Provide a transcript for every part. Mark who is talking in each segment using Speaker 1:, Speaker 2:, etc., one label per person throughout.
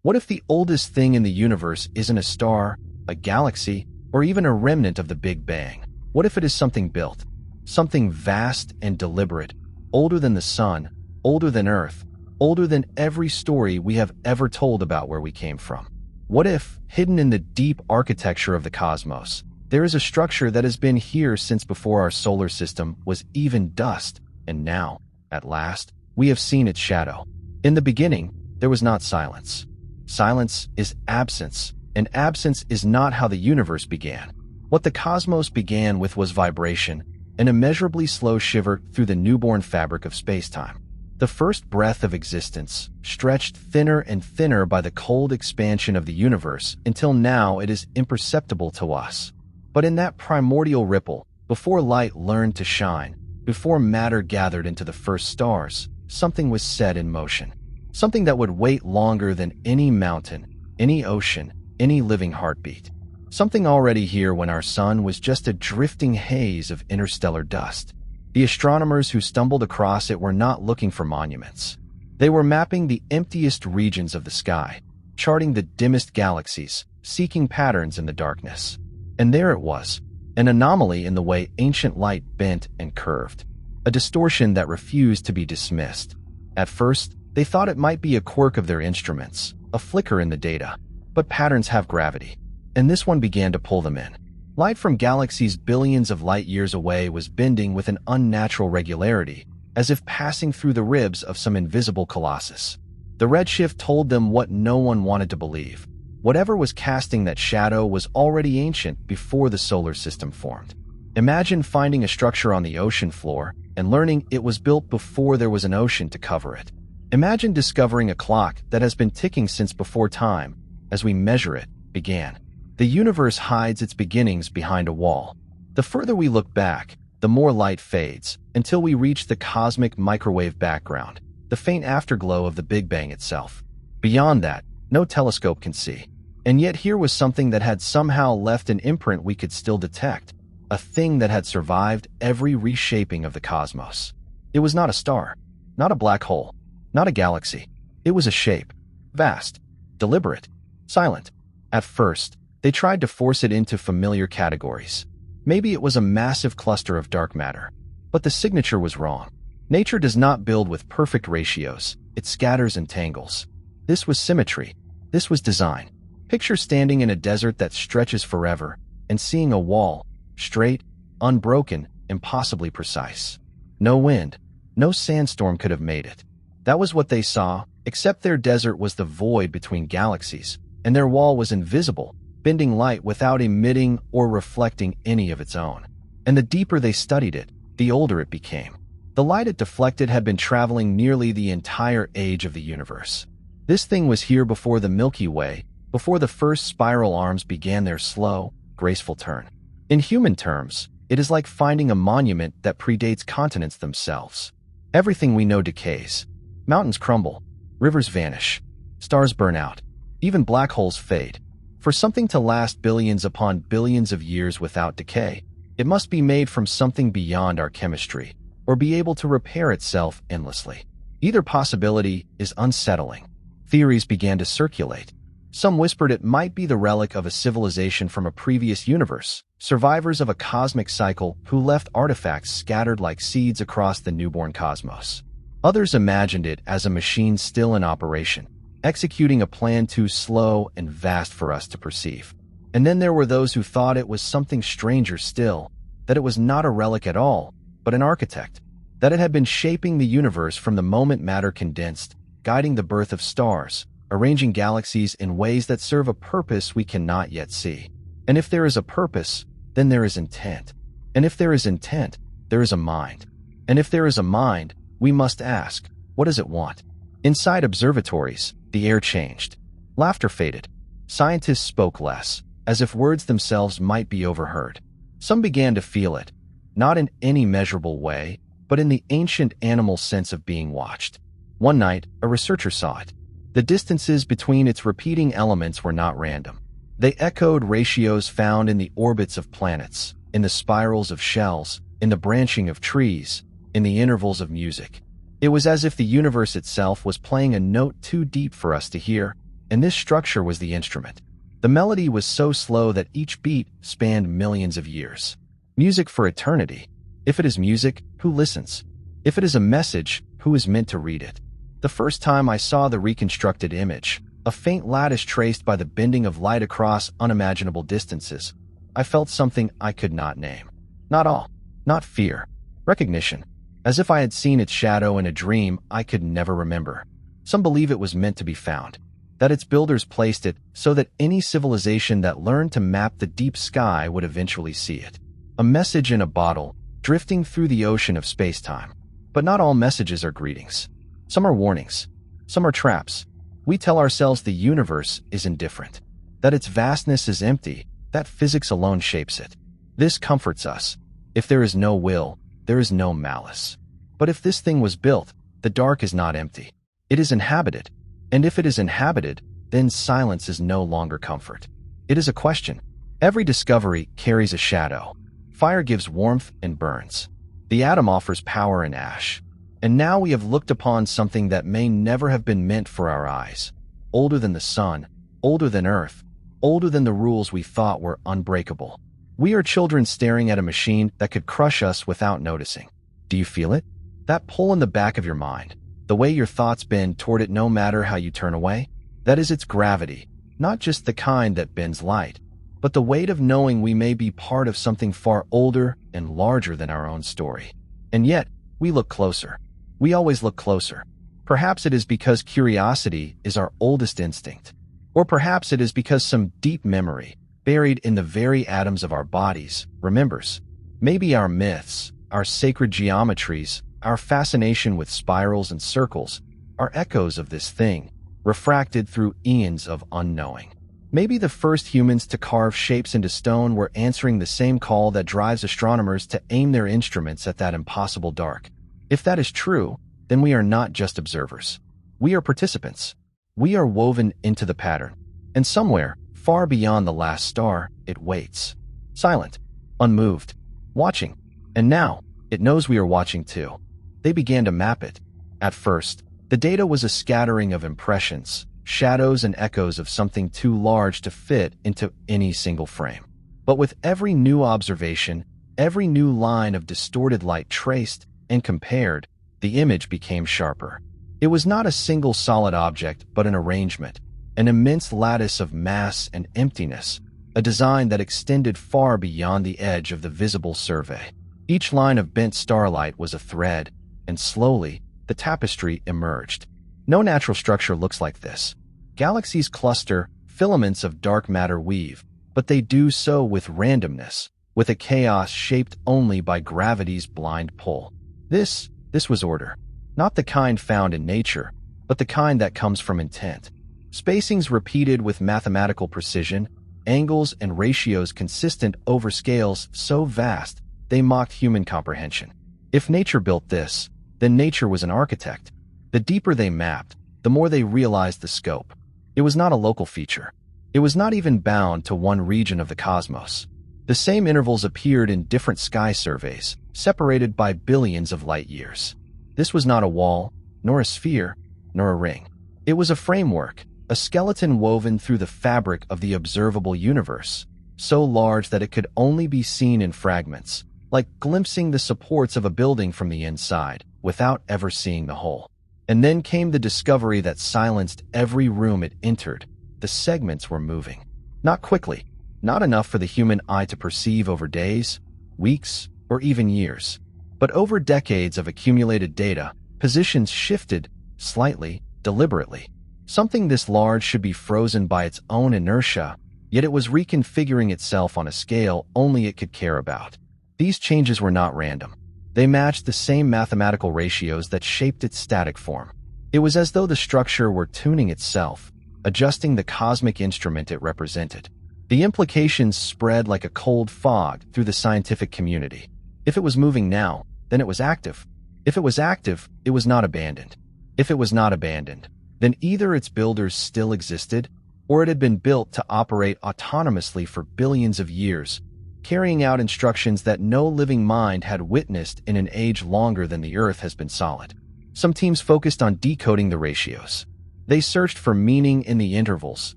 Speaker 1: What if the oldest thing in the universe isn't a star, a galaxy, or even a remnant of the Big Bang? What if it is something built, something vast and deliberate, older than the sun, older than Earth, older than every story we have ever told about where we came from? What if, hidden in the deep architecture of the cosmos, there is a structure that has been here since before our solar system was even dust, and now, at last, we have seen its shadow? In the beginning, there was not silence. Silence is absence, and absence is not how the universe began. What the cosmos began with was vibration, an immeasurably slow shiver through the newborn fabric of space-time. The first breath of existence, stretched thinner and thinner by the cold expansion of the universe until now it is imperceptible to us. But in that primordial ripple, before light learned to shine, before matter gathered into the first stars, something was set in motion. Something that would wait longer than any mountain, any ocean, any living heartbeat. Something already here when our sun was just a drifting haze of interstellar dust. The astronomers who stumbled across it were not looking for monuments. They were mapping the emptiest regions of the sky, charting the dimmest galaxies, seeking patterns in the darkness. And there it was, an anomaly in the way ancient light bent and curved, a distortion that refused to be dismissed. At first, they thought it might be a quirk of their instruments, a flicker in the data. But patterns have gravity, and this one began to pull them in. Light from galaxies billions of light years away was bending with an unnatural regularity, as if passing through the ribs of some invisible colossus. The redshift told them what no one wanted to believe. Whatever was casting that shadow was already ancient before the solar system formed. Imagine finding a structure on the ocean floor and learning it was built before there was an ocean to cover it. Imagine discovering a clock that has been ticking since before time, as we measure it, began. The universe hides its beginnings behind a wall. The further we look back, the more light fades, until we reach the cosmic microwave background, the faint afterglow of the Big Bang itself. Beyond that, no telescope can see. And yet here was something that had somehow left an imprint we could still detect, a thing that had survived every reshaping of the cosmos. It was not a star, not a black hole, not a galaxy. It was a shape, vast, deliberate, silent. At first, they tried to force it into familiar categories. Maybe it was a massive cluster of dark matter. But the signature was wrong. Nature does not build with perfect ratios. It scatters and tangles. This was symmetry. This was design. Picture standing in a desert that stretches forever and seeing a wall, straight, unbroken, impossibly precise. No wind, no sandstorm could have made it. That was what they saw, except their desert was the void between galaxies, and their wall was invisible, bending light without emitting or reflecting any of its own. And the deeper they studied it, the older it became. The light it deflected had been traveling nearly the entire age of the universe. This thing was here before the Milky Way, before the first spiral arms began their slow, graceful turn. In human terms, it is like finding a monument that predates continents themselves. Everything we know decays. Mountains crumble, rivers vanish, stars burn out, even black holes fade. For something to last billions upon billions of years without decay, it must be made from something beyond our chemistry, or be able to repair itself endlessly. Either possibility is unsettling. Theories began to circulate. Some whispered it might be the relic of a civilization from a previous universe, survivors of a cosmic cycle who left artifacts scattered like seeds across the newborn cosmos. Others imagined it as a machine still in operation, executing a plan too slow and vast for us to perceive. And then there were those who thought it was something stranger still, that it was not a relic at all, but an architect, that it had been shaping the universe from the moment matter condensed, guiding the birth of stars, arranging galaxies in ways that serve a purpose we cannot yet see. And if there is a purpose, then there is intent. And if there is intent, there is a mind. And if there is a mind, we must ask, what does it want? Inside observatories, the air changed. Laughter faded. Scientists spoke less, as if words themselves might be overheard. Some began to feel it, not in any measurable way, but in the ancient animal sense of being watched. One night, a researcher saw it. The distances between its repeating elements were not random. They echoed ratios found in the orbits of planets, in the spirals of shells, in the branching of trees, in the intervals of music. It was as if the universe itself was playing a note too deep for us to hear, and this structure was the instrument. The melody was so slow that each beat spanned millions of years. Music for eternity. If it is music, who listens? If it is a message, who is meant to read it? The first time I saw the reconstructed image, a faint lattice traced by the bending of light across unimaginable distances, I felt something I could not name. Not awe, not fear, recognition, as if I had seen its shadow in a dream I could never remember. Some believe it was meant to be found, that its builders placed it so that any civilization that learned to map the deep sky would eventually see it. A message in a bottle, drifting through the ocean of space-time. But not all messages are greetings. Some are warnings. Some are traps. We tell ourselves the universe is indifferent, that its vastness is empty, that physics alone shapes it. This comforts us. If there is no will, there is no malice. But if this thing was built, the dark is not empty. It is inhabited. And if it is inhabited, then silence is no longer comfort. It is a question. Every discovery carries a shadow. Fire gives warmth and burns. The atom offers power and ash. And now we have looked upon something that may never have been meant for our eyes. Older than the sun, older than Earth, older than the rules we thought were unbreakable. We are children staring at a machine that could crush us without noticing. Do you feel it? That pull in the back of your mind, the way your thoughts bend toward it no matter how you turn away? That is its gravity, not just the kind that bends light, but the weight of knowing we may be part of something far older and larger than our own story. And yet, we look closer. We always look closer. Perhaps it is because curiosity is our oldest instinct. Or perhaps it is because some deep memory, buried in the very atoms of our bodies, remembers. Maybe our myths, our sacred geometries, our fascination with spirals and circles are echoes of this thing, refracted through eons of unknowing. Maybe the first humans to carve shapes into stone were answering the same call that drives astronomers to aim their instruments at that impossible dark. If that is true, then we are not just observers. We are participants. We are woven into the pattern. And somewhere, far beyond the last star, it waits. Silent, unmoved, watching. And now, it knows we are watching too. They began to map it. At first, the data was a scattering of impressions, shadows and echoes of something too large to fit into any single frame. But with every new observation, every new line of distorted light traced and compared, the image became sharper. It was not a single solid object, but an arrangement, an immense lattice of mass and emptiness, a design that extended far beyond the edge of the visible survey. Each line of bent starlight was a thread, and slowly, the tapestry emerged. No natural structure looks like this. Galaxies cluster, filaments of dark matter weave, but they do so with randomness, with a chaos shaped only by gravity's blind pull. This was order. Not the kind found in nature, but the kind that comes from intent. Spacings repeated with mathematical precision, angles and ratios consistent over scales so vast they mocked human comprehension. If nature built this, then nature was an architect. The deeper they mapped, the more they realized the scope. It was not a local feature. It was not even bound to one region of the cosmos. The same intervals appeared in different sky surveys, separated by billions of light years. This was not a wall, nor a sphere, nor a ring. It was a framework, a skeleton woven through the fabric of the observable universe, so large that it could only be seen in fragments, like glimpsing the supports of a building from the inside, without ever seeing the whole. And then came the discovery that silenced every room it entered. The segments were moving. Not quickly, not enough for the human eye to perceive over days, weeks, or even years. But over decades of accumulated data, positions shifted, slightly, deliberately. Something this large should be frozen by its own inertia, yet it was reconfiguring itself on a scale only it could care about. These changes were not random. They matched the same mathematical ratios that shaped its static form. It was as though the structure were tuning itself, adjusting the cosmic instrument it represented. The implications spread like a cold fog through the scientific community. If it was moving now, then it was active. If it was active, it was not abandoned. If it was not abandoned, then either its builders still existed, or it had been built to operate autonomously for billions of years, carrying out instructions that no living mind had witnessed in an age longer than the Earth has been solid. Some teams focused on decoding the ratios. They searched for meaning in the intervals,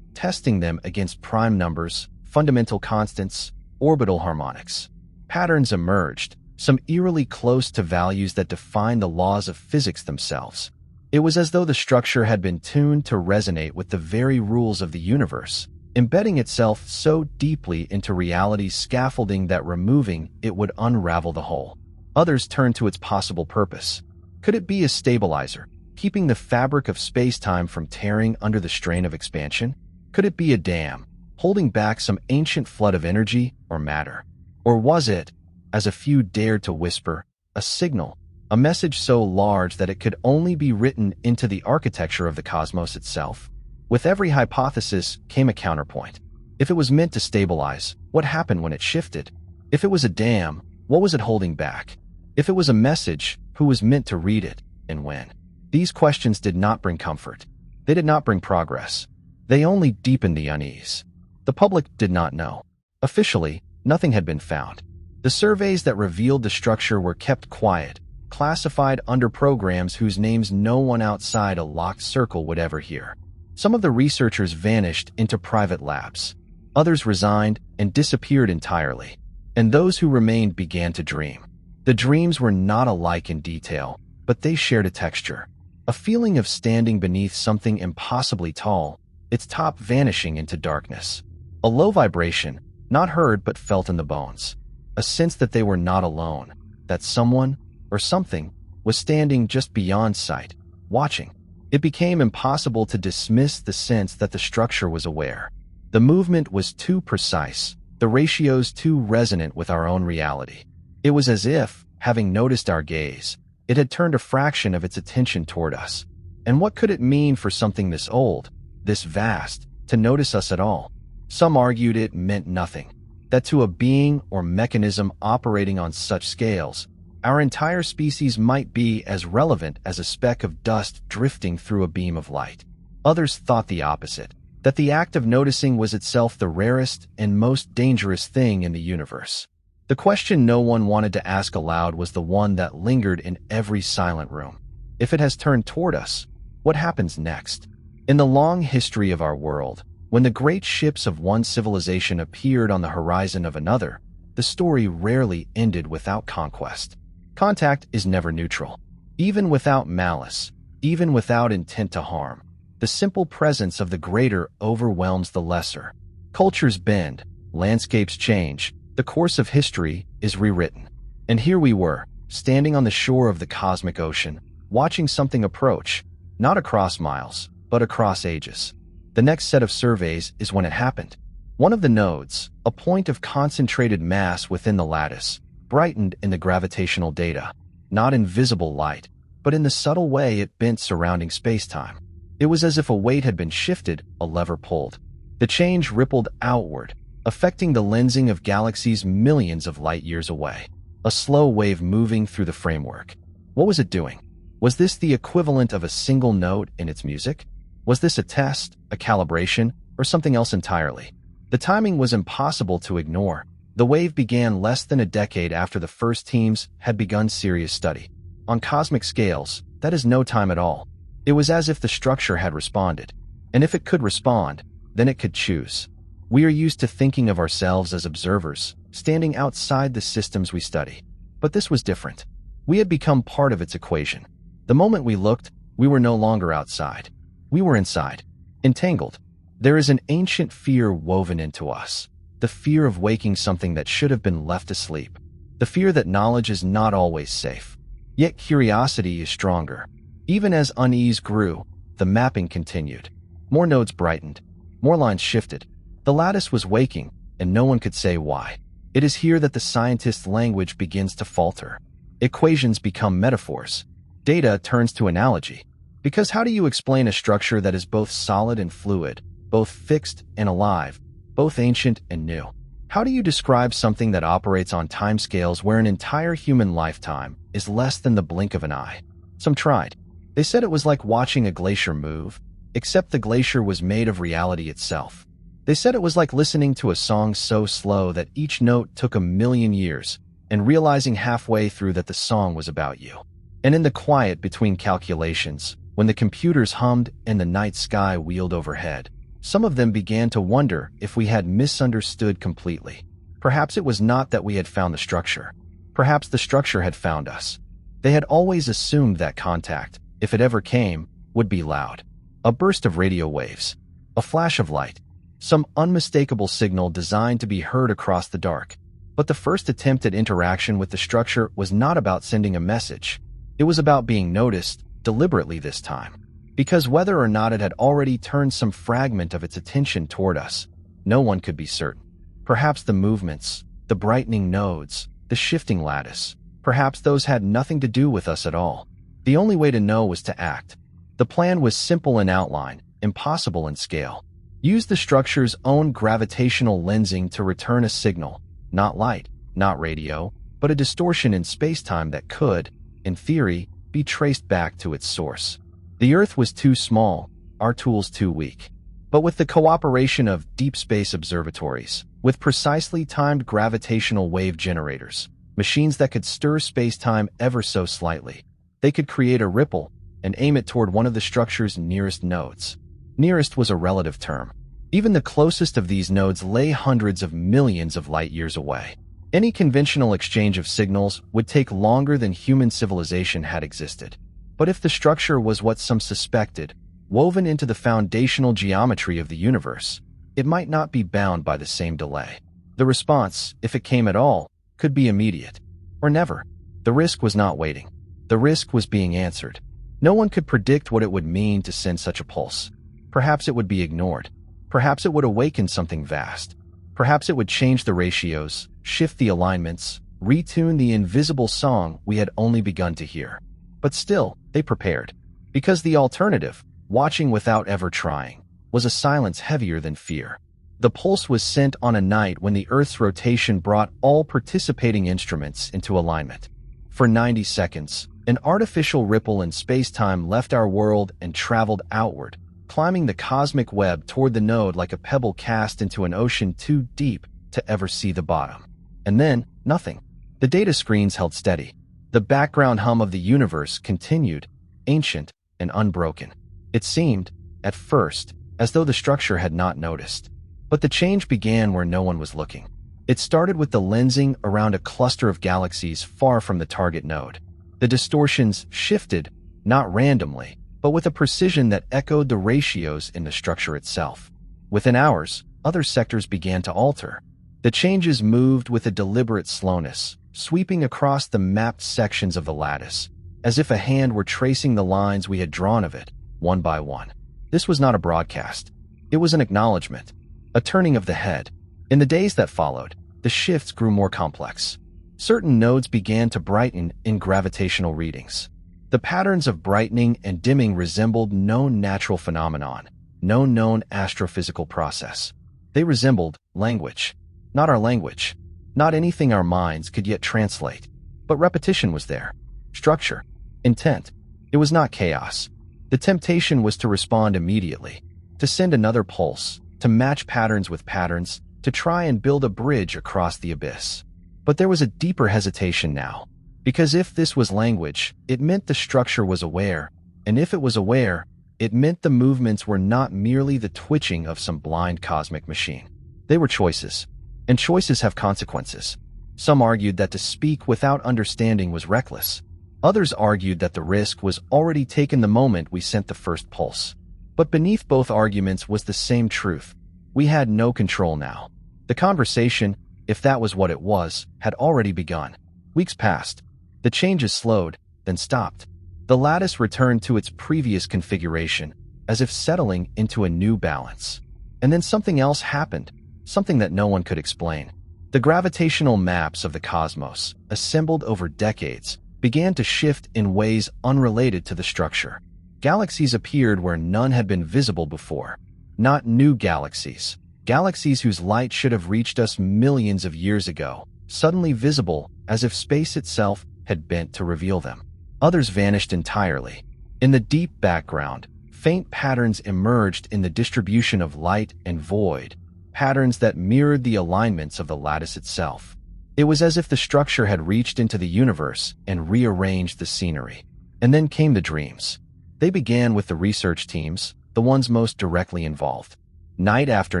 Speaker 1: testing them against prime numbers, fundamental constants, orbital harmonics. Patterns emerged, some eerily close to values that define the laws of physics themselves. It was as though the structure had been tuned to resonate with the very rules of the universe, embedding itself so deeply into reality's scaffolding that removing it would unravel the whole. Others turned to its possible purpose. Could it be a stabilizer, keeping the fabric of space-time from tearing under the strain of expansion? Could it be a dam, holding back some ancient flood of energy or matter? Or was it, as a few dared to whisper, a signal, a message so large that it could only be written into the architecture of the cosmos itself? With every hypothesis came a counterpoint. If it was meant to stabilize, what happened when it shifted? If it was a dam, what was it holding back? If it was a message, who was meant to read it, and when? These questions did not bring comfort. They did not bring progress. They only deepened the unease. The public did not know. Officially, nothing had been found. The surveys that revealed the structure were kept quiet, classified under programs whose names no one outside a locked circle would ever hear. Some of the researchers vanished into private labs. Others resigned and disappeared entirely. And those who remained began to dream. The dreams were not alike in detail, but they shared a texture. A feeling of standing beneath something impossibly tall, its top vanishing into darkness. A low vibration, not heard but felt in the bones. A sense that they were not alone, that someone, or something, was standing just beyond sight, watching. It became impossible to dismiss the sense that the structure was aware. The movement was too precise, the ratios too resonant with our own reality. It was as if, having noticed our gaze, it had turned a fraction of its attention toward us. And what could it mean for something this old, this vast, to notice us at all? Some argued it meant nothing, that to a being or mechanism operating on such scales, our entire species might be as relevant as a speck of dust drifting through a beam of light. Others thought the opposite, that the act of noticing was itself the rarest and most dangerous thing in the universe. The question no one wanted to ask aloud was the one that lingered in every silent room. If it has turned toward us, what happens next? In the long history of our world, when the great ships of one civilization appeared on the horizon of another, the story rarely ended without conquest. Contact is never neutral. Even without malice, even without intent to harm, the simple presence of the greater overwhelms the lesser. Cultures bend, landscapes change, the course of history is rewritten. And here we were, standing on the shore of the cosmic ocean, watching something approach, not across miles, but across ages. The next set of surveys is when it happened. One of the nodes, a point of concentrated mass within the lattice, brightened in the gravitational data, not in visible light, but in the subtle way it bent surrounding space-time. It was as if a weight had been shifted, a lever pulled. The change rippled outward, affecting the lensing of galaxies millions of light-years away. A slow wave moving through the framework. What was it doing? Was this the equivalent of a single note in its music? Was this a test, a calibration, or something else entirely? The timing was impossible to ignore. The wave began less than a decade after the first teams had begun serious study. On cosmic scales, that is no time at all. It was as if the structure had responded. And if it could respond, then it could choose. We are used to thinking of ourselves as observers, standing outside the systems we study. But this was different. We had become part of its equation. The moment we looked, we were no longer outside. We were inside, entangled. There is an ancient fear woven into us. The fear of waking something that should have been left asleep. The fear that knowledge is not always safe. Yet curiosity is stronger. Even as unease grew, the mapping continued. More nodes brightened. More lines shifted. The lattice was waking, and no one could say why. It is here that the scientist's language begins to falter. Equations become metaphors. Data turns to analogy. Because how do you explain a structure that is both solid and fluid, both fixed and alive, both ancient and new? How do you describe something that operates on timescales where an entire human lifetime is less than the blink of an eye? Some tried. They said it was like watching a glacier move, except the glacier was made of reality itself. They said it was like listening to a song so slow that each note took 1,000,000 years, and realizing halfway through that the song was about you. And in the quiet between calculations, When the computers hummed and the night sky wheeled overhead, some of them began to wonder if we had misunderstood completely. Perhaps it was not that we had found the structure. Perhaps the structure had found us. They had always assumed that contact, if it ever came, would be loud. A burst of radio waves. A flash of light. Some unmistakable signal designed to be heard across the dark. But the first attempt at interaction with the structure was not about sending a message. It was about being noticed, deliberately this time. Because whether or not it had already turned some fragment of its attention toward us, no one could be certain. Perhaps the movements, the brightening nodes, the shifting lattice, perhaps those had nothing to do with us at all. The only way to know was to act. The plan was simple in outline, impossible in scale. Use the structure's own gravitational lensing to return a signal, not light, not radio, but a distortion in spacetime that could, in theory, be traced back to its source. The Earth was too small, our tools too weak. But with the cooperation of deep space observatories, with precisely timed gravitational wave generators, machines that could stir spacetime ever so slightly, they could create a ripple and aim it toward one of the structure's nearest nodes. Nearest was a relative term. Even the closest of these nodes lay hundreds of millions of light years away. Any conventional exchange of signals would take longer than human civilization had existed. But if the structure was what some suspected, woven into the foundational geometry of the universe, it might not be bound by the same delay. The response, if it came at all, could be immediate. Or never. The risk was not waiting. The risk was being answered. No one could predict what it would mean to send such a pulse. Perhaps it would be ignored. Perhaps it would awaken something vast. Perhaps it would change the ratios, shift the alignments, retune the invisible song we had only begun to hear. But still, they prepared. Because the alternative, watching without ever trying, was a silence heavier than fear. The pulse was sent on a night when the Earth's rotation brought all participating instruments into alignment. For 90 seconds, an artificial ripple in space-time left our world and traveled outward, climbing the cosmic web toward the node like a pebble cast into an ocean too deep to ever see the bottom. And then, nothing. The data screens held steady. The background hum of the universe continued, ancient and unbroken. It seemed, at first, as though the structure had not noticed. But the change began where no one was looking. It started with the lensing around a cluster of galaxies far from the target node. The distortions shifted, not randomly, but with a precision that echoed the ratios in the structure itself. Within hours, other sectors began to alter. The changes moved with a deliberate slowness, sweeping across the mapped sections of the lattice, as if a hand were tracing the lines we had drawn of it, one by one. This was not a broadcast. It was an acknowledgement, a turning of the head. In the days that followed, the shifts grew more complex. Certain nodes began to brighten in gravitational readings. The patterns of brightening and dimming resembled no natural phenomenon, no known astrophysical process. They resembled language. Not our language. Not anything our minds could yet translate. But repetition was there. Structure. Intent. It was not chaos. The temptation was to respond immediately, to send another pulse, to match patterns with patterns, to try and build a bridge across the abyss. But there was a deeper hesitation now. Because if this was language, it meant the structure was aware, and if it was aware, it meant the movements were not merely the twitching of some blind cosmic machine. They were choices, and choices have consequences. Some argued that to speak without understanding was reckless. Others argued that the risk was already taken the moment we sent the first pulse. But beneath both arguments was the same truth. We had no control now. The conversation, if that was what it was, had already begun. Weeks passed. The changes slowed, then stopped. The lattice returned to its previous configuration, as if settling into a new balance. And then something else happened, something that no one could explain. The gravitational maps of the cosmos, assembled over decades, began to shift in ways unrelated to the structure. Galaxies appeared where none had been visible before. Not new galaxies. Galaxies whose light should have reached us millions of years ago, suddenly visible as if space itself had bent to reveal them. Others vanished entirely. In the deep background, faint patterns emerged in the distribution of light and void, patterns that mirrored the alignments of the lattice itself. It was as if the structure had reached into the universe and rearranged the scenery. And then came the dreams. They began with the research teams, the ones most directly involved. Night after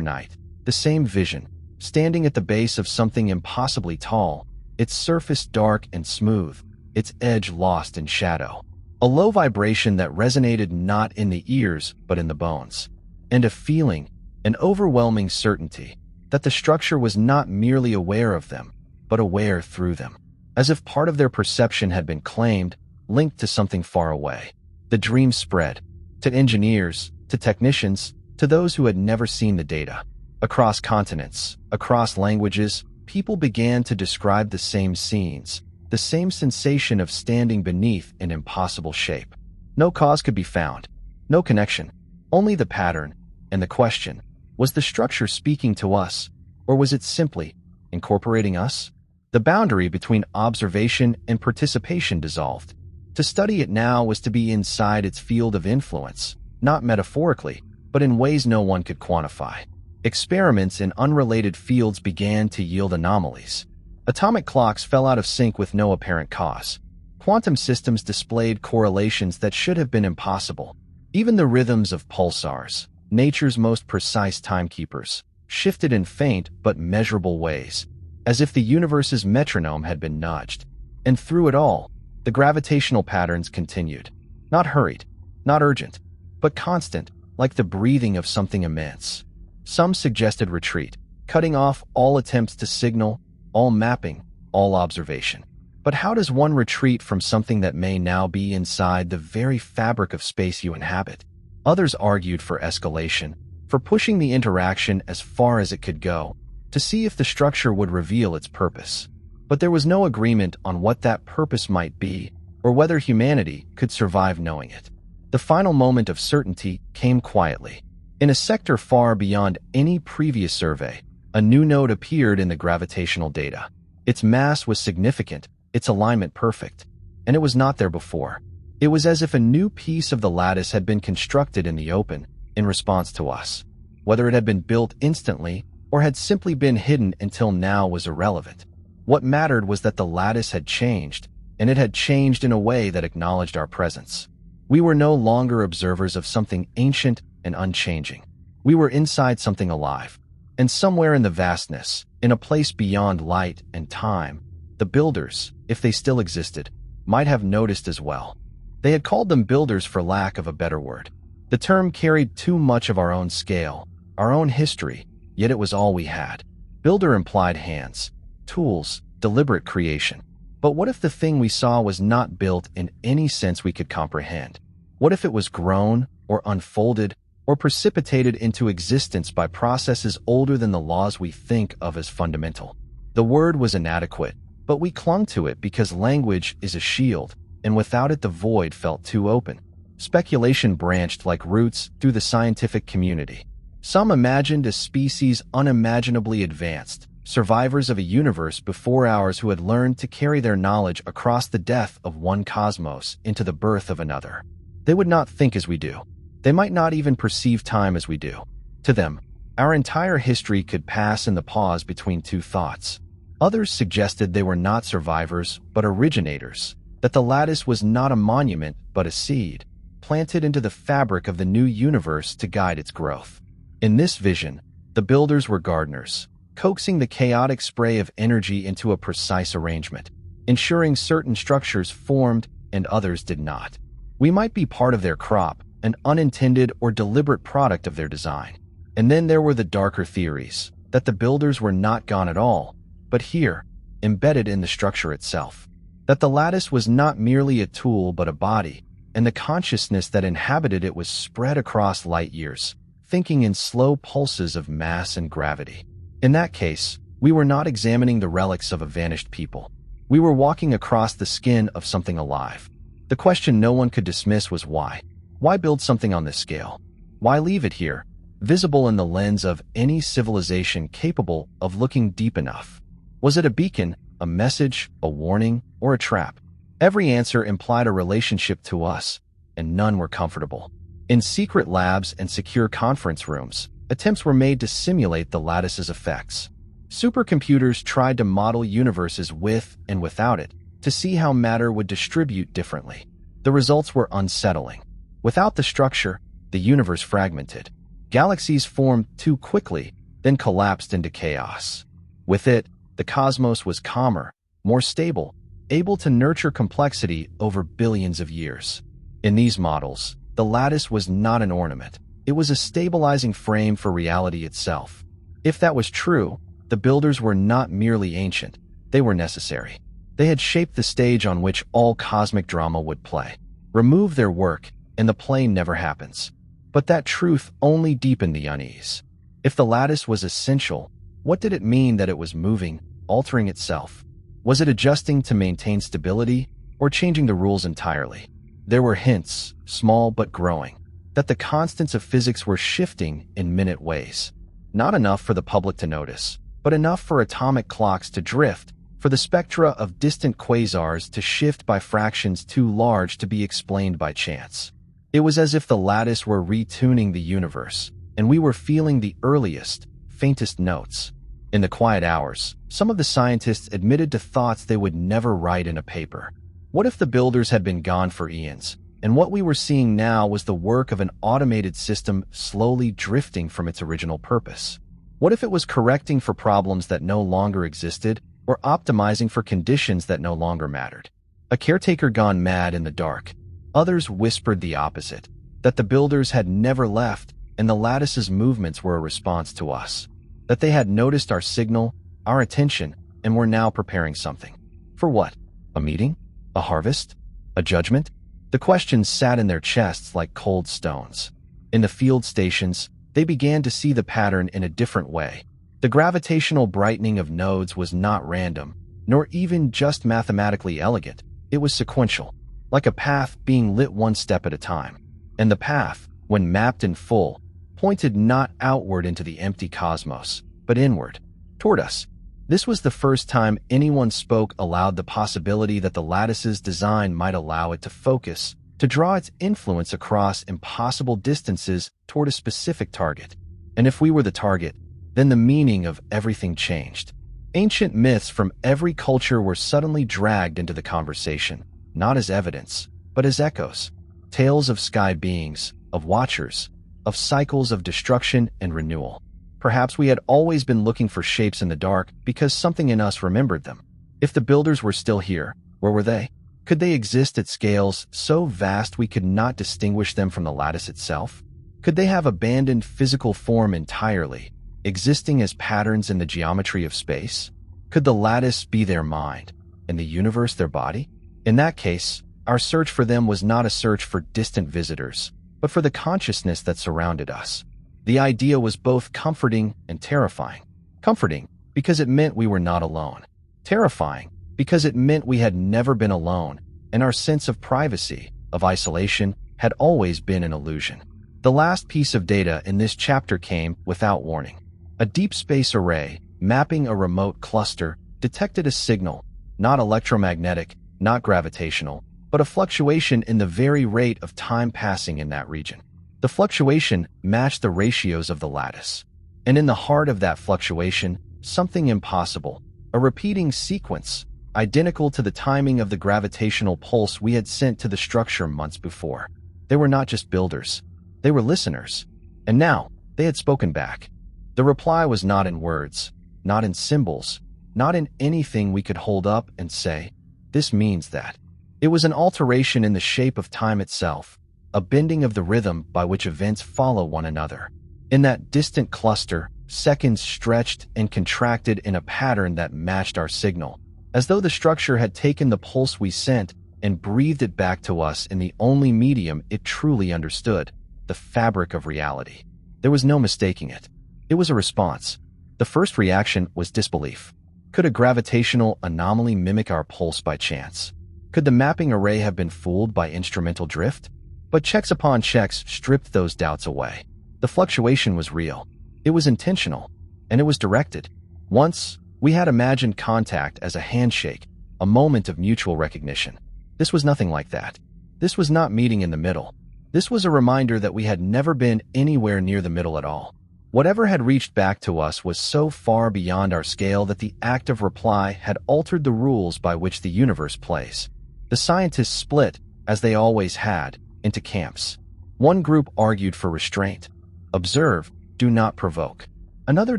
Speaker 1: night, the same vision, standing at the base of something impossibly tall, its surface dark and smooth, its edge lost in shadow. A low vibration that resonated not in the ears but in the bones. And a feeling, an overwhelming certainty, that the structure was not merely aware of them, but aware through them. As if part of their perception had been claimed, linked to something far away. The dream spread, to engineers, to technicians, to those who had never seen the data. Across continents, across languages, people began to describe the same scenes, the same sensation of standing beneath an impossible shape. No cause could be found, no connection, only the pattern, and the question, was the structure speaking to us, or was it simply incorporating us? The boundary between observation and participation dissolved. To study it now was to be inside its field of influence, not metaphorically, but in ways no one could quantify. Experiments in unrelated fields began to yield anomalies. Atomic clocks fell out of sync with no apparent cause. Quantum systems displayed correlations that should have been impossible. Even the rhythms of pulsars, nature's most precise timekeepers, shifted in faint but measurable ways, as if the universe's metronome had been nudged. And through it all, the gravitational patterns continued. Not hurried, not urgent, but constant, like the breathing of something immense. Some suggested retreat, cutting off all attempts to signal, all mapping, all observation. But how does one retreat from something that may now be inside the very fabric of space you inhabit? Others argued for escalation, for pushing the interaction as far as it could go, to see if the structure would reveal its purpose. But there was no agreement on what that purpose might be, or whether humanity could survive knowing it. The final moment of certainty came quietly. In a sector far beyond any previous survey, a new node appeared in the gravitational data. Its mass was significant, its alignment perfect, and it was not there before. It was as if a new piece of the lattice had been constructed in the open, in response to us. Whether it had been built instantly, or had simply been hidden until now was irrelevant. What mattered was that the lattice had changed, and it had changed in a way that acknowledged our presence. We were no longer observers of something ancient and unchanging. We were inside something alive. And somewhere in the vastness, in a place beyond light and time, the builders, if they still existed, might have noticed as well. They had called them builders for lack of a better word. The term carried too much of our own scale, our own history, yet it was all we had. Builder implied hands, tools, deliberate creation. But what if the thing we saw was not built in any sense we could comprehend? What if it was grown, or unfolded, or precipitated into existence by processes older than the laws we think of as fundamental? The word was inadequate, but we clung to it because language is a shield, and without it the void felt too open. Speculation branched like roots through the scientific community. Some imagined a species unimaginably advanced, survivors of a universe before ours who had learned to carry their knowledge across the death of one cosmos into the birth of another. They would not think as we do. They might not even perceive time as we do. To them, our entire history could pass in the pause between two thoughts. Others suggested they were not survivors, but originators, that the lattice was not a monument, but a seed, planted into the fabric of the new universe to guide its growth. In this vision, the builders were gardeners, coaxing the chaotic spray of energy into a precise arrangement, ensuring certain structures formed and others did not. We might be part of their crop, an unintended or deliberate product of their design. And then there were the darker theories, that the builders were not gone at all, but here, embedded in the structure itself. That the lattice was not merely a tool but a body, and the consciousness that inhabited it was spread across light years, thinking in slow pulses of mass and gravity. In that case, we were not examining the relics of a vanished people. We were walking across the skin of something alive. The question no one could dismiss was why. Why build something on this scale? Why leave it here, visible in the lens of any civilization capable of looking deep enough? Was it a beacon, a message, a warning, or a trap? Every answer implied a relationship to us, and none were comfortable. In secret labs and secure conference rooms, attempts were made to simulate the lattice's effects. Supercomputers tried to model universes with and without it, to see how matter would distribute differently. The results were unsettling. Without the structure, the universe fragmented. Galaxies formed too quickly, then collapsed into chaos. With it, the cosmos was calmer, more stable, able to nurture complexity over billions of years. In these models, the lattice was not an ornament. It was a stabilizing frame for reality itself. If that was true, the builders were not merely ancient, they were necessary. They had shaped the stage on which all cosmic drama would play. Remove their work, and the play never happens. But that truth only deepened the unease. If the lattice was essential, what did it mean that it was moving, altering itself? Was it adjusting to maintain stability, or changing the rules entirely? There were hints, small but growing, that the constants of physics were shifting in minute ways. Not enough for the public to notice, but enough for atomic clocks to drift, for the spectra of distant quasars to shift by fractions too large to be explained by chance. It was as if the lattice were retuning the universe, and we were feeling the earliest, faintest notes. In the quiet hours, some of the scientists admitted to thoughts they would never write in a paper. What if the builders had been gone for eons, and what we were seeing now was the work of an automated system slowly drifting from its original purpose? What if it was correcting for problems that no longer existed, or optimizing for conditions that no longer mattered? A caretaker gone mad in the dark. Others whispered the opposite, that the builders had never left, and the lattice's movements were a response to us. That they had noticed our signal, our attention, and were now preparing something. For what? A meeting? A harvest? A judgment? The questions sat in their chests like cold stones. In the field stations, they began to see the pattern in a different way. The gravitational brightening of nodes was not random, nor even just mathematically elegant. It was sequential, like a path being lit one step at a time. And the path, when mapped in full, pointed not outward into the empty cosmos, but inward, toward us. This was the first time anyone spoke aloud the possibility that the lattice's design might allow it to focus, to draw its influence across impossible distances toward a specific target. And if we were the target, then the meaning of everything changed. Ancient myths from every culture were suddenly dragged into the conversation, not as evidence, but as echoes. Tales of sky beings, of watchers, of cycles of destruction and renewal. Perhaps we had always been looking for shapes in the dark because something in us remembered them. If the builders were still here, where were they? Could they exist at scales so vast we could not distinguish them from the lattice itself? Could they have abandoned physical form entirely, existing as patterns in the geometry of space? Could the lattice be their mind, and the universe their body? In that case, our search for them was not a search for distant visitors, but for the consciousness that surrounded us. The idea was both comforting and terrifying. Comforting, because it meant we were not alone. Terrifying, because it meant we had never been alone, and our sense of privacy, of isolation, had always been an illusion. The last piece of data in this chapter came without warning. A deep space array, mapping a remote cluster, detected a signal, not electromagnetic, not gravitational, but a fluctuation in the very rate of time passing in that region. The fluctuation matched the ratios of the lattice. And in the heart of that fluctuation, something impossible, a repeating sequence, identical to the timing of the gravitational pulse we had sent to the structure months before. They were not just builders, they were listeners. And now, they had spoken back. The reply was not in words, not in symbols, not in anything we could hold up and say, "This means that." It was an alteration in the shape of time itself, a bending of the rhythm by which events follow one another. In that distant cluster, seconds stretched and contracted in a pattern that matched our signal, as though the structure had taken the pulse we sent and breathed it back to us in the only medium it truly understood, the fabric of reality. There was no mistaking it. It was a response. The first reaction was disbelief. Could a gravitational anomaly mimic our pulse by chance? Could the mapping array have been fooled by instrumental drift? But checks upon checks stripped those doubts away. The fluctuation was real. It was intentional, and it was directed. Once, we had imagined contact as a handshake, a moment of mutual recognition. This was nothing like that. This was not meeting in the middle. This was a reminder that we had never been anywhere near the middle at all. Whatever had reached back to us was so far beyond our scale that the act of reply had altered the rules by which the universe plays. The scientists split, as they always had, into camps. One group argued for restraint. Observe, do not provoke. Another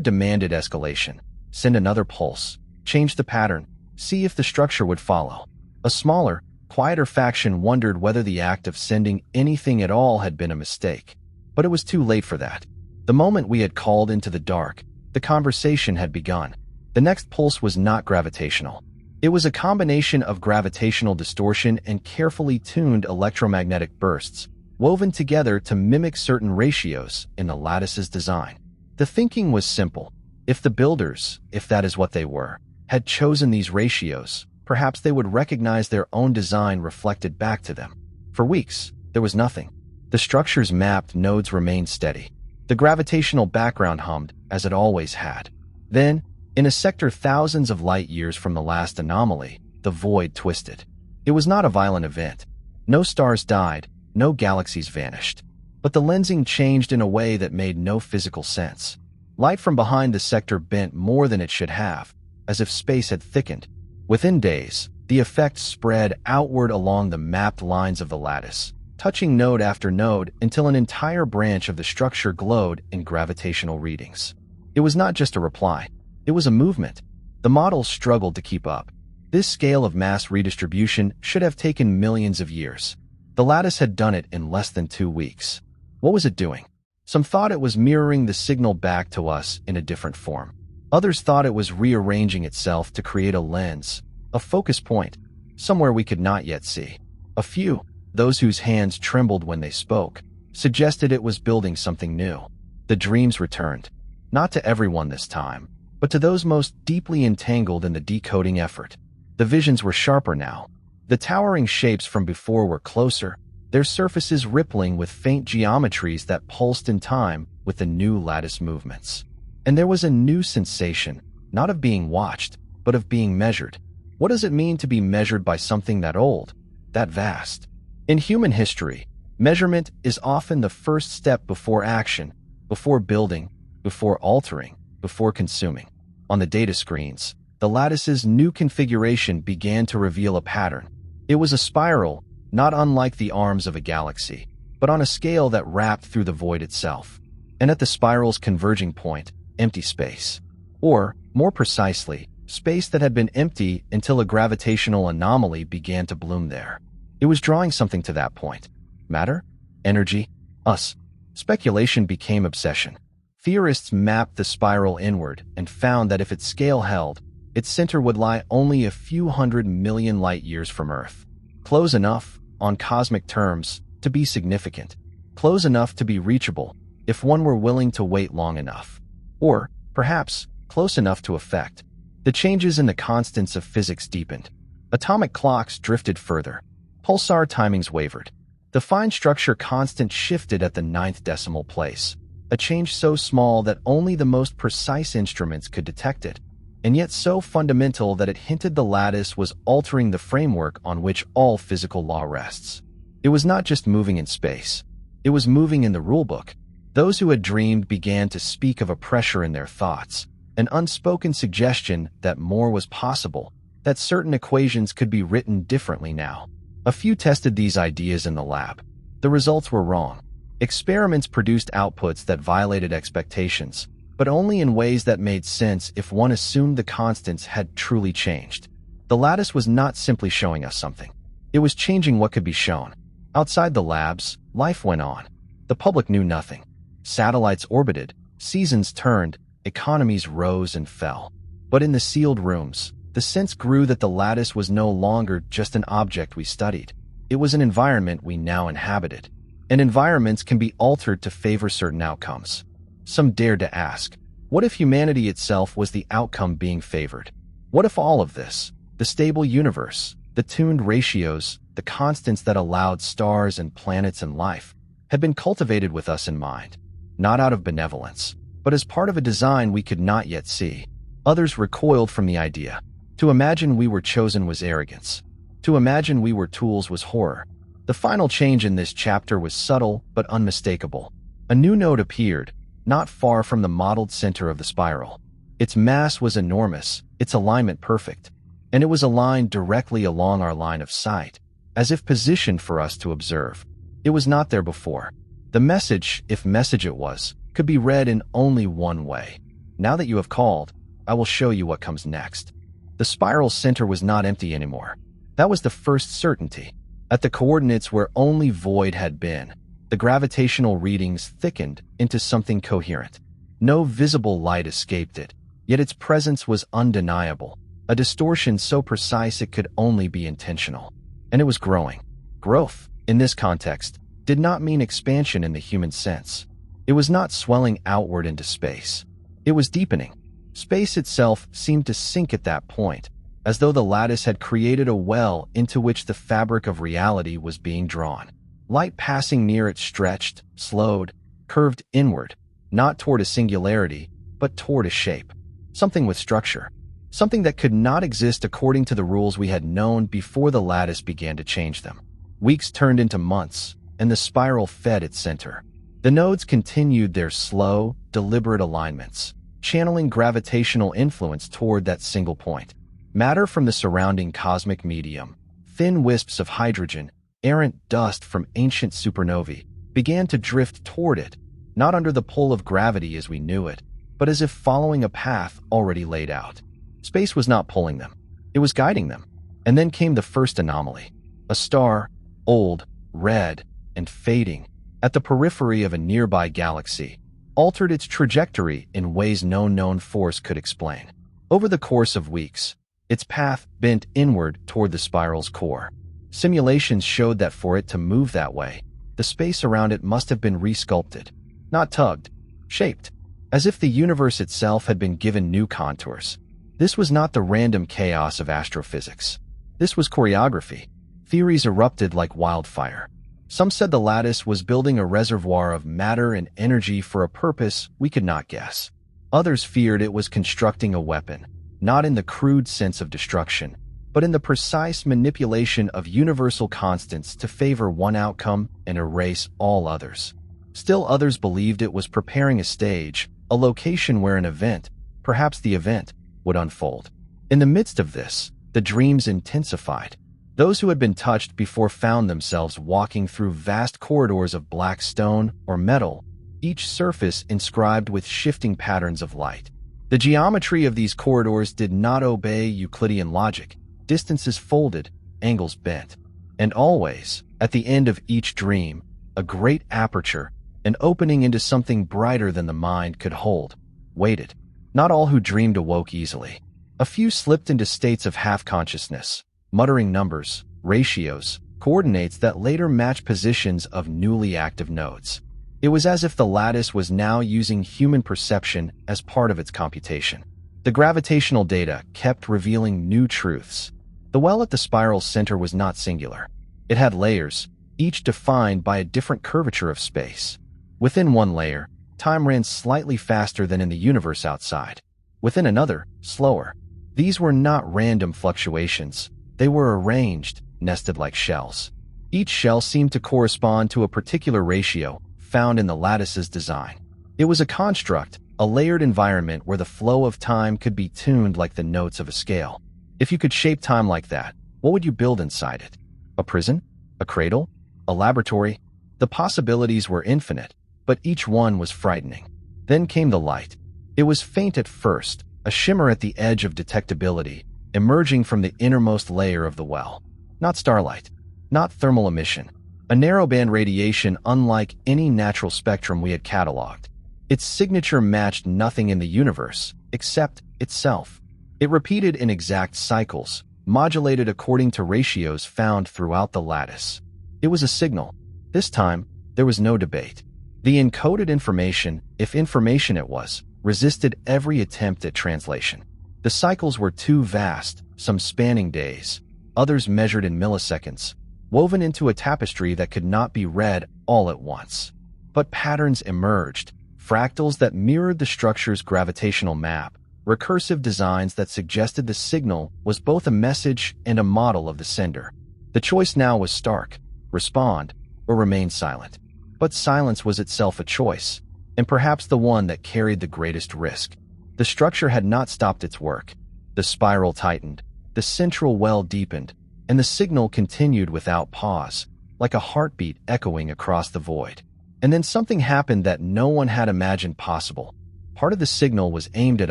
Speaker 1: demanded escalation. Send another pulse. Change the pattern. See if the structure would follow. A smaller, quieter faction wondered whether the act of sending anything at all had been a mistake. But it was too late for that. The moment we had called into the dark, the conversation had begun. The next pulse was not gravitational. It was a combination of gravitational distortion and carefully tuned electromagnetic bursts, woven together to mimic certain ratios in the lattice's design. The thinking was simple. If the builders, if that is what they were, had chosen these ratios, perhaps they would recognize their own design reflected back to them. For weeks, there was nothing. The structure's mapped nodes remained steady. The gravitational background hummed, as it always had. Then, in a sector thousands of light years from the last anomaly, the void twisted. It was not a violent event. No stars died, no galaxies vanished. But the lensing changed in a way that made no physical sense. Light from behind the sector bent more than it should have, as if space had thickened. Within days, the effect spread outward along the mapped lines of the lattice, touching node after node until an entire branch of the structure glowed in gravitational readings. It was not just a reply. It was a movement. The model struggled to keep up. This scale of mass redistribution should have taken millions of years. The lattice had done it in less than 2 weeks. What was it doing? Some thought it was mirroring the signal back to us in a different form. Others thought it was rearranging itself to create a lens, a focus point, somewhere we could not yet see. A few, those whose hands trembled when they spoke, suggested it was building something new. The dreams returned. Not to everyone this time, but to those most deeply entangled in the decoding effort. The visions were sharper now. The towering shapes from before were closer, their surfaces rippling with faint geometries that pulsed in time with the new lattice movements. And there was a new sensation, not of being watched, but of being measured. What does it mean to be measured by something that old, that vast? In human history, measurement is often the first step before action, before building, before altering, before consuming. On the data screens, the lattice's new configuration began to reveal a pattern. It was a spiral, not unlike the arms of a galaxy, but on a scale that wrapped through the void itself. And at the spiral's converging point, empty space. Or, more precisely, space that had been empty until a gravitational anomaly began to bloom there. It was drawing something to that point. Matter? Energy? Us? Speculation became obsession. Theorists mapped the spiral inward and found that if its scale held, its center would lie only a few 100 million light years from Earth. Close enough, on cosmic terms, to be significant. Close enough to be reachable, if one were willing to wait long enough. Or, perhaps, close enough to affect. The changes in the constants of physics deepened. Atomic clocks drifted further. Pulsar timings wavered. The fine structure constant shifted at the 9th decimal place, a change so small that only the most precise instruments could detect it, and yet so fundamental that it hinted the lattice was altering the framework on which all physical law rests. It was not just moving in space. It was moving in the rulebook. Those who had dreamed began to speak of a pressure in their thoughts, an unspoken suggestion that more was possible, that certain equations could be written differently now. A few tested these ideas in the lab. The results were wrong. Experiments produced outputs that violated expectations, but only in ways that made sense if one assumed the constants had truly changed. The lattice was not simply showing us something. It was changing what could be shown. Outside the labs, life went on. The public knew nothing. Satellites orbited, seasons turned, economies rose and fell. But in the sealed rooms, the sense grew that the lattice was no longer just an object we studied. It was an environment we now inhabited. And environments can be altered to favor certain outcomes. Some dared to ask, what if humanity itself was the outcome being favored? What if all of this, the stable universe, the tuned ratios, the constants that allowed stars and planets and life, had been cultivated with us in mind, not out of benevolence, but as part of a design we could not yet see? Others recoiled from the idea. To imagine we were chosen was arrogance. To imagine we were tools was horror. The final change in this chapter was subtle but unmistakable. A new node appeared, not far from the modeled center of the spiral. Its mass was enormous, its alignment perfect, and it was aligned directly along our line of sight, as if positioned for us to observe. It was not there before. The message, if message it was, could be read in only one way. Now that you have called, I will show you what comes next. The spiral's center was not empty anymore. That was the first certainty. At the coordinates where only void had been, the gravitational readings thickened into something coherent. No visible light escaped it, yet its presence was undeniable, a distortion so precise it could only be intentional. And it was growing. Growth, in this context, did not mean expansion in the human sense. It was not swelling outward into space. It was deepening. Space itself seemed to sink at that point, as though the lattice had created a well into which the fabric of reality was being drawn. Light passing near it stretched, slowed, curved inward, not toward a singularity, but toward a shape. Something with structure. Something that could not exist according to the rules we had known before the lattice began to change them. Weeks turned into months, and the spiral fed its center. The nodes continued their slow, deliberate alignments, channeling gravitational influence toward that single point. Matter from the surrounding cosmic medium, thin wisps of hydrogen, errant dust from ancient supernovae, began to drift toward it, not under the pull of gravity as we knew it, but as if following a path already laid out. Space was not pulling them. It was guiding them. And then came the first anomaly. A star, old, red, and fading, at the periphery of a nearby galaxy, altered its trajectory in ways no known force could explain. Over the course of weeks, its path bent inward toward the spiral's core. Simulations showed that for it to move that way, the space around it must have been resculpted, not tugged, shaped, as if the universe itself had been given new contours. This was not the random chaos of astrophysics. This was choreography. Theories erupted like wildfire. Some said the lattice was building a reservoir of matter and energy for a purpose we could not guess. Others feared it was constructing a weapon, not in the crude sense of destruction, but in the precise manipulation of universal constants to favor one outcome and erase all others. Still others believed it was preparing a stage, a location where an event, perhaps the event, would unfold. In the midst of this, the dreams intensified. Those who had been touched before found themselves walking through vast corridors of black stone or metal, each surface inscribed with shifting patterns of light. The geometry of these corridors did not obey Euclidean logic. Distances folded, angles bent. And always, at the end of each dream, a great aperture, an opening into something brighter than the mind could hold, waited. Not all who dreamed awoke easily. A few slipped into states of half-consciousness, muttering numbers, ratios, coordinates that later matched positions of newly active nodes. It was as if the lattice was now using human perception as part of its computation. The gravitational data kept revealing new truths. The well at the spiral's center was not singular. It had layers, each defined by a different curvature of space. Within one layer, time ran slightly faster than in the universe outside. Within another, slower. These were not random fluctuations. They were arranged, nested like shells. Each shell seemed to correspond to a particular ratio found in the lattice's design. It was a construct, a layered environment where the flow of time could be tuned like the notes of a scale. If you could shape time like that, what would you build inside it? A prison? A cradle? A laboratory? The possibilities were infinite, but each one was frightening. Then came the light. It was faint at first, a shimmer at the edge of detectability, emerging from the innermost layer of the well. Not starlight, not thermal emission, a narrowband radiation unlike any natural spectrum we had cataloged. Its signature matched nothing in the universe, except itself. It repeated in exact cycles, modulated according to ratios found throughout the lattice. It was a signal. This time, there was no debate. The encoded information, if information it was, resisted every attempt at translation. The cycles were too vast, some spanning days, others measured in milliseconds, woven into a tapestry that could not be read all at once. But patterns emerged, fractals that mirrored the structure's gravitational map, recursive designs that suggested the signal was both a message and a model of the sender. The choice now was stark: respond or remain silent. But silence was itself a choice, and perhaps the one that carried the greatest risk. The structure had not stopped its work. The spiral tightened, the central well deepened, and the signal continued without pause, like a heartbeat echoing across the void. And then something happened that no one had imagined possible. Part of the signal was aimed at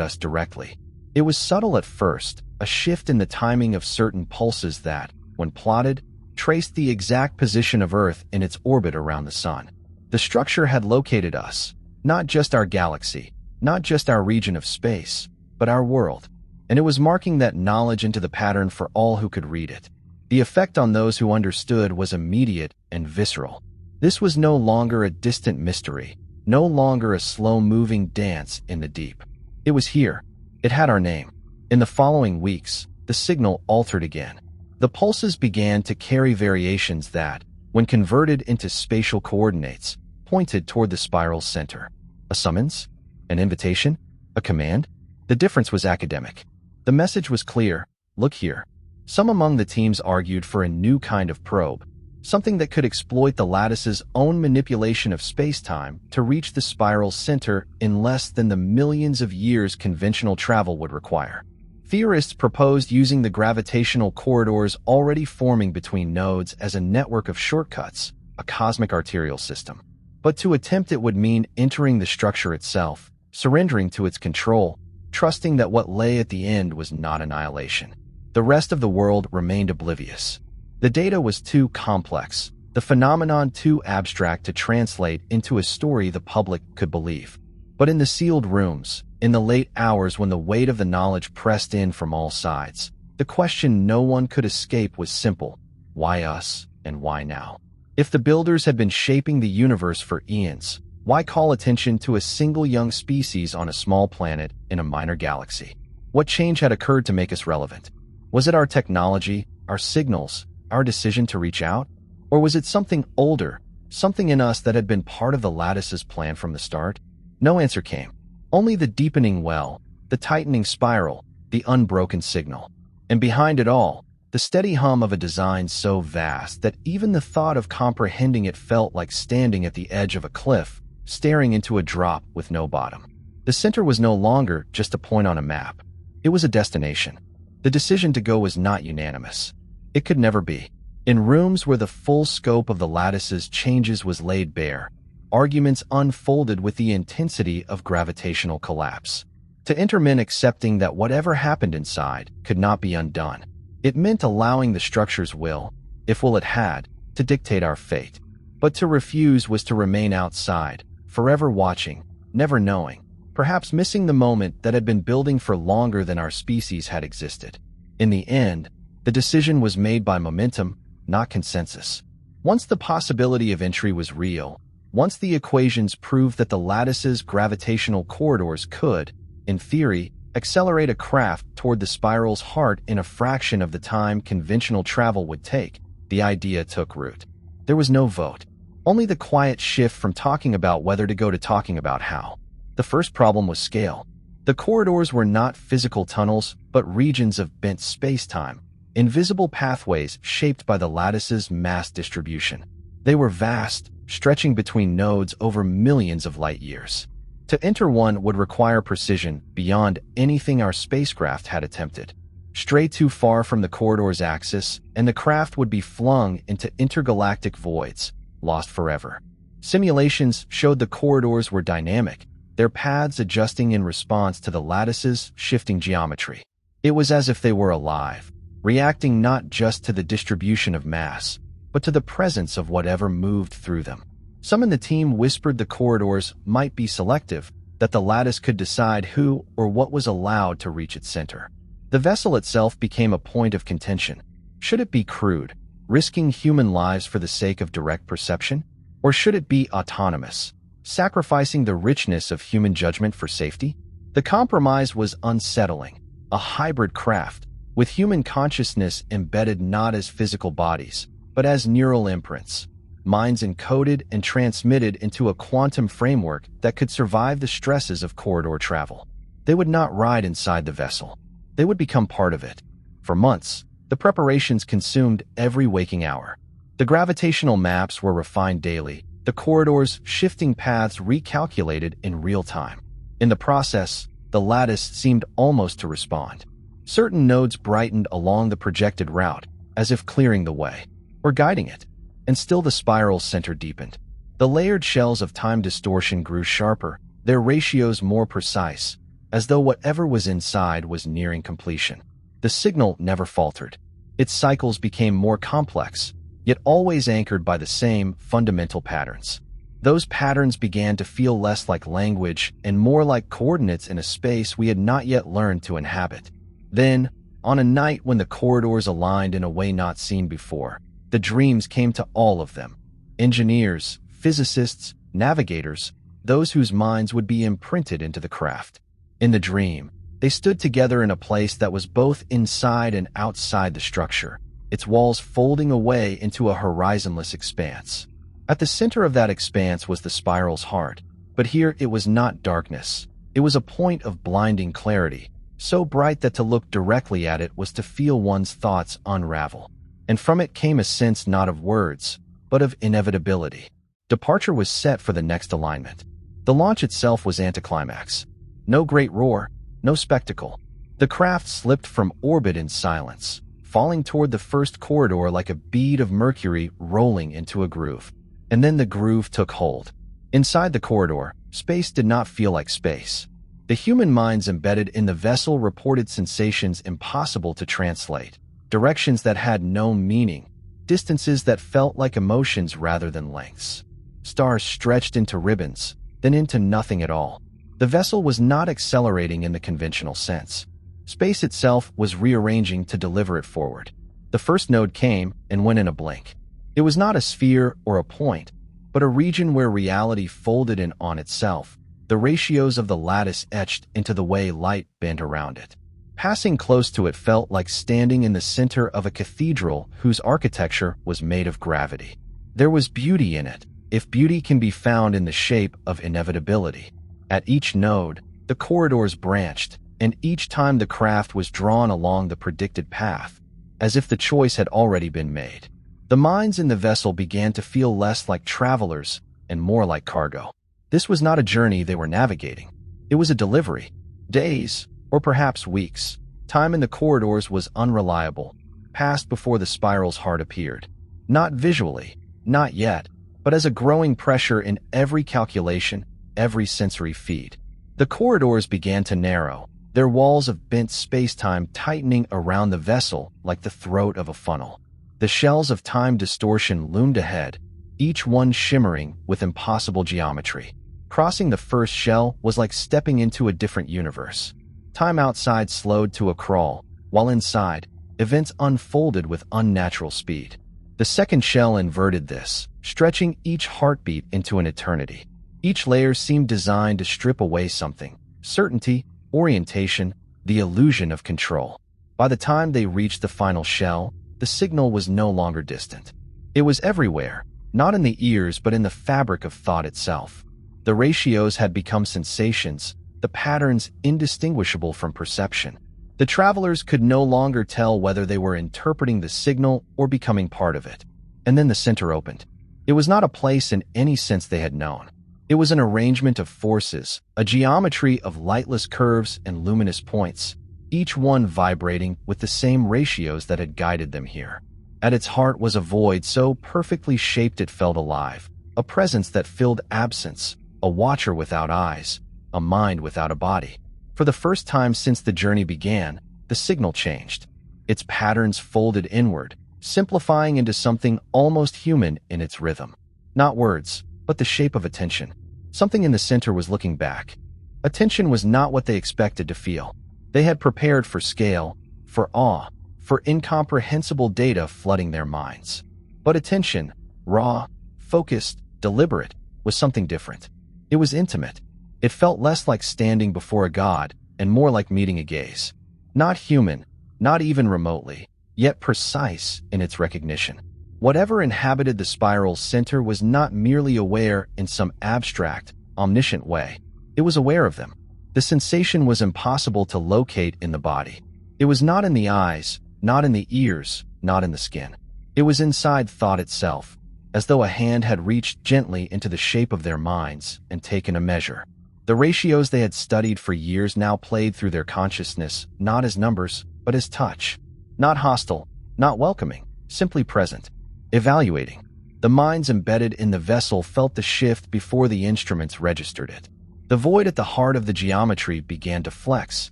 Speaker 1: us directly. It was subtle at first, a shift in the timing of certain pulses that, when plotted, traced the exact position of Earth in its orbit around the Sun. The structure had located us, not just our galaxy, not just our region of space, but our world. And it was marking that knowledge into the pattern for all who could read it. The effect on those who understood was immediate and visceral. This was no longer a distant mystery, no longer a slow-moving dance in the deep. It was here. It had our name. In the following weeks, the signal altered again. The pulses began to carry variations that, when converted into spatial coordinates, pointed toward the spiral's center. A summons? An invitation? A command? The difference was academic. The message was clear. Look here. Some among the teams argued for a new kind of probe, something that could exploit the lattice's own manipulation of space-time to reach the spiral's center in less than the millions of years conventional travel would require. Theorists proposed using the gravitational corridors already forming between nodes as a network of shortcuts, a cosmic arterial system. But to attempt it would mean entering the structure itself, surrendering to its control, trusting that what lay at the end was not annihilation. The rest of the world remained oblivious. The data was too complex, the phenomenon too abstract to translate into a story the public could believe. But in the sealed rooms, in the late hours when the weight of the knowledge pressed in from all sides, the question no one could escape was simple: why us, and why now? If the builders had been shaping the universe for eons, why call attention to a single young species on a small planet in a minor galaxy? What change had occurred to make us relevant? Was it our technology, our signals, our decision to reach out? Or was it something older, something in us that had been part of the lattice's plan from the start? No answer came. Only the deepening well, the tightening spiral, the unbroken signal. And behind it all, the steady hum of a design so vast that even the thought of comprehending it felt like standing at the edge of a cliff, staring into a drop with no bottom. The center was no longer just a point on a map. It was a destination. The decision to go was not unanimous. It could never be. In rooms where the full scope of the lattice's changes was laid bare, arguments unfolded with the intensity of gravitational collapse. To enter meant accepting that whatever happened inside could not be undone. It meant allowing the structure's will, if will it had, to dictate our fate. But to refuse was to remain outside, forever watching, never knowing, perhaps missing the moment that had been building for longer than our species had existed. In the end, the decision was made by momentum, not consensus. Once the possibility of entry was real, once the equations proved that the lattice's gravitational corridors could, in theory, accelerate a craft toward the spiral's heart in a fraction of the time conventional travel would take, the idea took root. There was no vote, only the quiet shift from talking about whether to go to talking about how. The first problem was scale. The corridors were not physical tunnels, but regions of bent space-time, invisible pathways shaped by the lattice's mass distribution. They were vast, stretching between nodes over millions of light years. To enter one would require precision beyond anything our spacecraft had attempted. Stray too far from the corridor's axis, and the craft would be flung into intergalactic voids, lost forever. Simulations showed the corridors were dynamic, their paths adjusting in response to the lattice's shifting geometry. It was as if they were alive, reacting not just to the distribution of mass, but to the presence of whatever moved through them. Some in the team whispered the corridors might be selective, that the lattice could decide who or what was allowed to reach its center. The vessel itself became a point of contention. Should it be crewed, risking human lives for the sake of direct perception? Or should it be autonomous, sacrificing the richness of human judgment for safety? The compromise was unsettling, a hybrid craft, with human consciousness embedded not as physical bodies, but as neural imprints. Minds encoded and transmitted into a quantum framework that could survive the stresses of corridor travel. They would not ride inside the vessel. They would become part of it. For months, the preparations consumed every waking hour. The gravitational maps were refined daily, the corridor's shifting paths recalculated in real time. In the process, the lattice seemed almost to respond. Certain nodes brightened along the projected route, as if clearing the way, or guiding it. And still the spiral's center deepened. The layered shells of time distortion grew sharper, their ratios more precise, as though whatever was inside was nearing completion. The signal never faltered. Its cycles became more complex, yet always anchored by the same fundamental patterns. Those patterns began to feel less like language and more like coordinates in a space we had not yet learned to inhabit. Then, on a night when the corridors aligned in a way not seen before, the dreams came to all of them. Engineers, physicists, navigators, those whose minds would be imprinted into the craft. In the dream, they stood together in a place that was both inside and outside the structure, its walls folding away into a horizonless expanse. At the center of that expanse was the spiral's heart, but here it was not darkness. It was a point of blinding clarity, so bright that to look directly at it was to feel one's thoughts unravel. And from it came a sense not of words, but of inevitability. Departure was set for the next alignment. The launch itself was anticlimax. No great roar, no spectacle. The craft slipped from orbit in silence, falling toward the first corridor like a bead of mercury rolling into a groove. And then the groove took hold. Inside the corridor, space did not feel like space. The human minds embedded in the vessel reported sensations impossible to translate, directions that had no meaning, distances that felt like emotions rather than lengths. Stars stretched into ribbons, then into nothing at all. The vessel was not accelerating in the conventional sense. Space itself was rearranging to deliver it forward. The first node came and went in a blink. It was not a sphere or a point, but a region where reality folded in on itself, the ratios of the lattice etched into the way light bent around it. Passing close to it felt like standing in the center of a cathedral whose architecture was made of gravity. There was beauty in it, if beauty can be found in the shape of inevitability. At each node, the corridors branched, and each time the craft was drawn along the predicted path, as if the choice had already been made. The minds in the vessel began to feel less like travelers and more like cargo. This was not a journey they were navigating. It was a delivery. Days, or perhaps weeks. Time in the corridors was unreliable, passed before the spiral's heart appeared. Not visually, not yet, but as a growing pressure in every calculation, every sensory feed. The corridors began to narrow, their walls of bent space-time tightening around the vessel like the throat of a funnel. The shells of time distortion loomed ahead, each one shimmering with impossible geometry. Crossing the first shell was like stepping into a different universe. Time outside slowed to a crawl, while inside, events unfolded with unnatural speed. The second shell inverted this, stretching each heartbeat into an eternity. Each layer seemed designed to strip away something: certainty, orientation, the illusion of control. By the time they reached the final shell, the signal was no longer distant. It was everywhere, not in the ears but in the fabric of thought itself. The ratios had become sensations, the patterns indistinguishable from perception. The travelers could no longer tell whether they were interpreting the signal or becoming part of it. And then the center opened. It was not a place in any sense they had known. It was an arrangement of forces, a geometry of lightless curves and luminous points, each one vibrating with the same ratios that had guided them here. At its heart was a void so perfectly shaped it felt alive, a presence that filled absence, a watcher without eyes, a mind without a body. For the first time since the journey began, the signal changed. Its patterns folded inward, simplifying into something almost human in its rhythm. Not words, but the shape of attention. Something in the center was looking back. Attention was not what they expected to feel. They had prepared for scale, for awe, for incomprehensible data flooding their minds. But attention, raw, focused, deliberate, was something different. It was intimate. It felt less like standing before a god and more like meeting a gaze. Not human, not even remotely, yet precise in its recognition. Whatever inhabited the spiral's center was not merely aware in some abstract, omniscient way. It was aware of them. The sensation was impossible to locate in the body. It was not in the eyes, not in the ears, not in the skin. It was inside thought itself, as though a hand had reached gently into the shape of their minds and taken a measure. The ratios they had studied for years now played through their consciousness, not as numbers, but as touch. Not hostile, not welcoming, simply present. Evaluating. The minds embedded in the vessel felt the shift before the instruments registered it. The void at the heart of the geometry began to flex,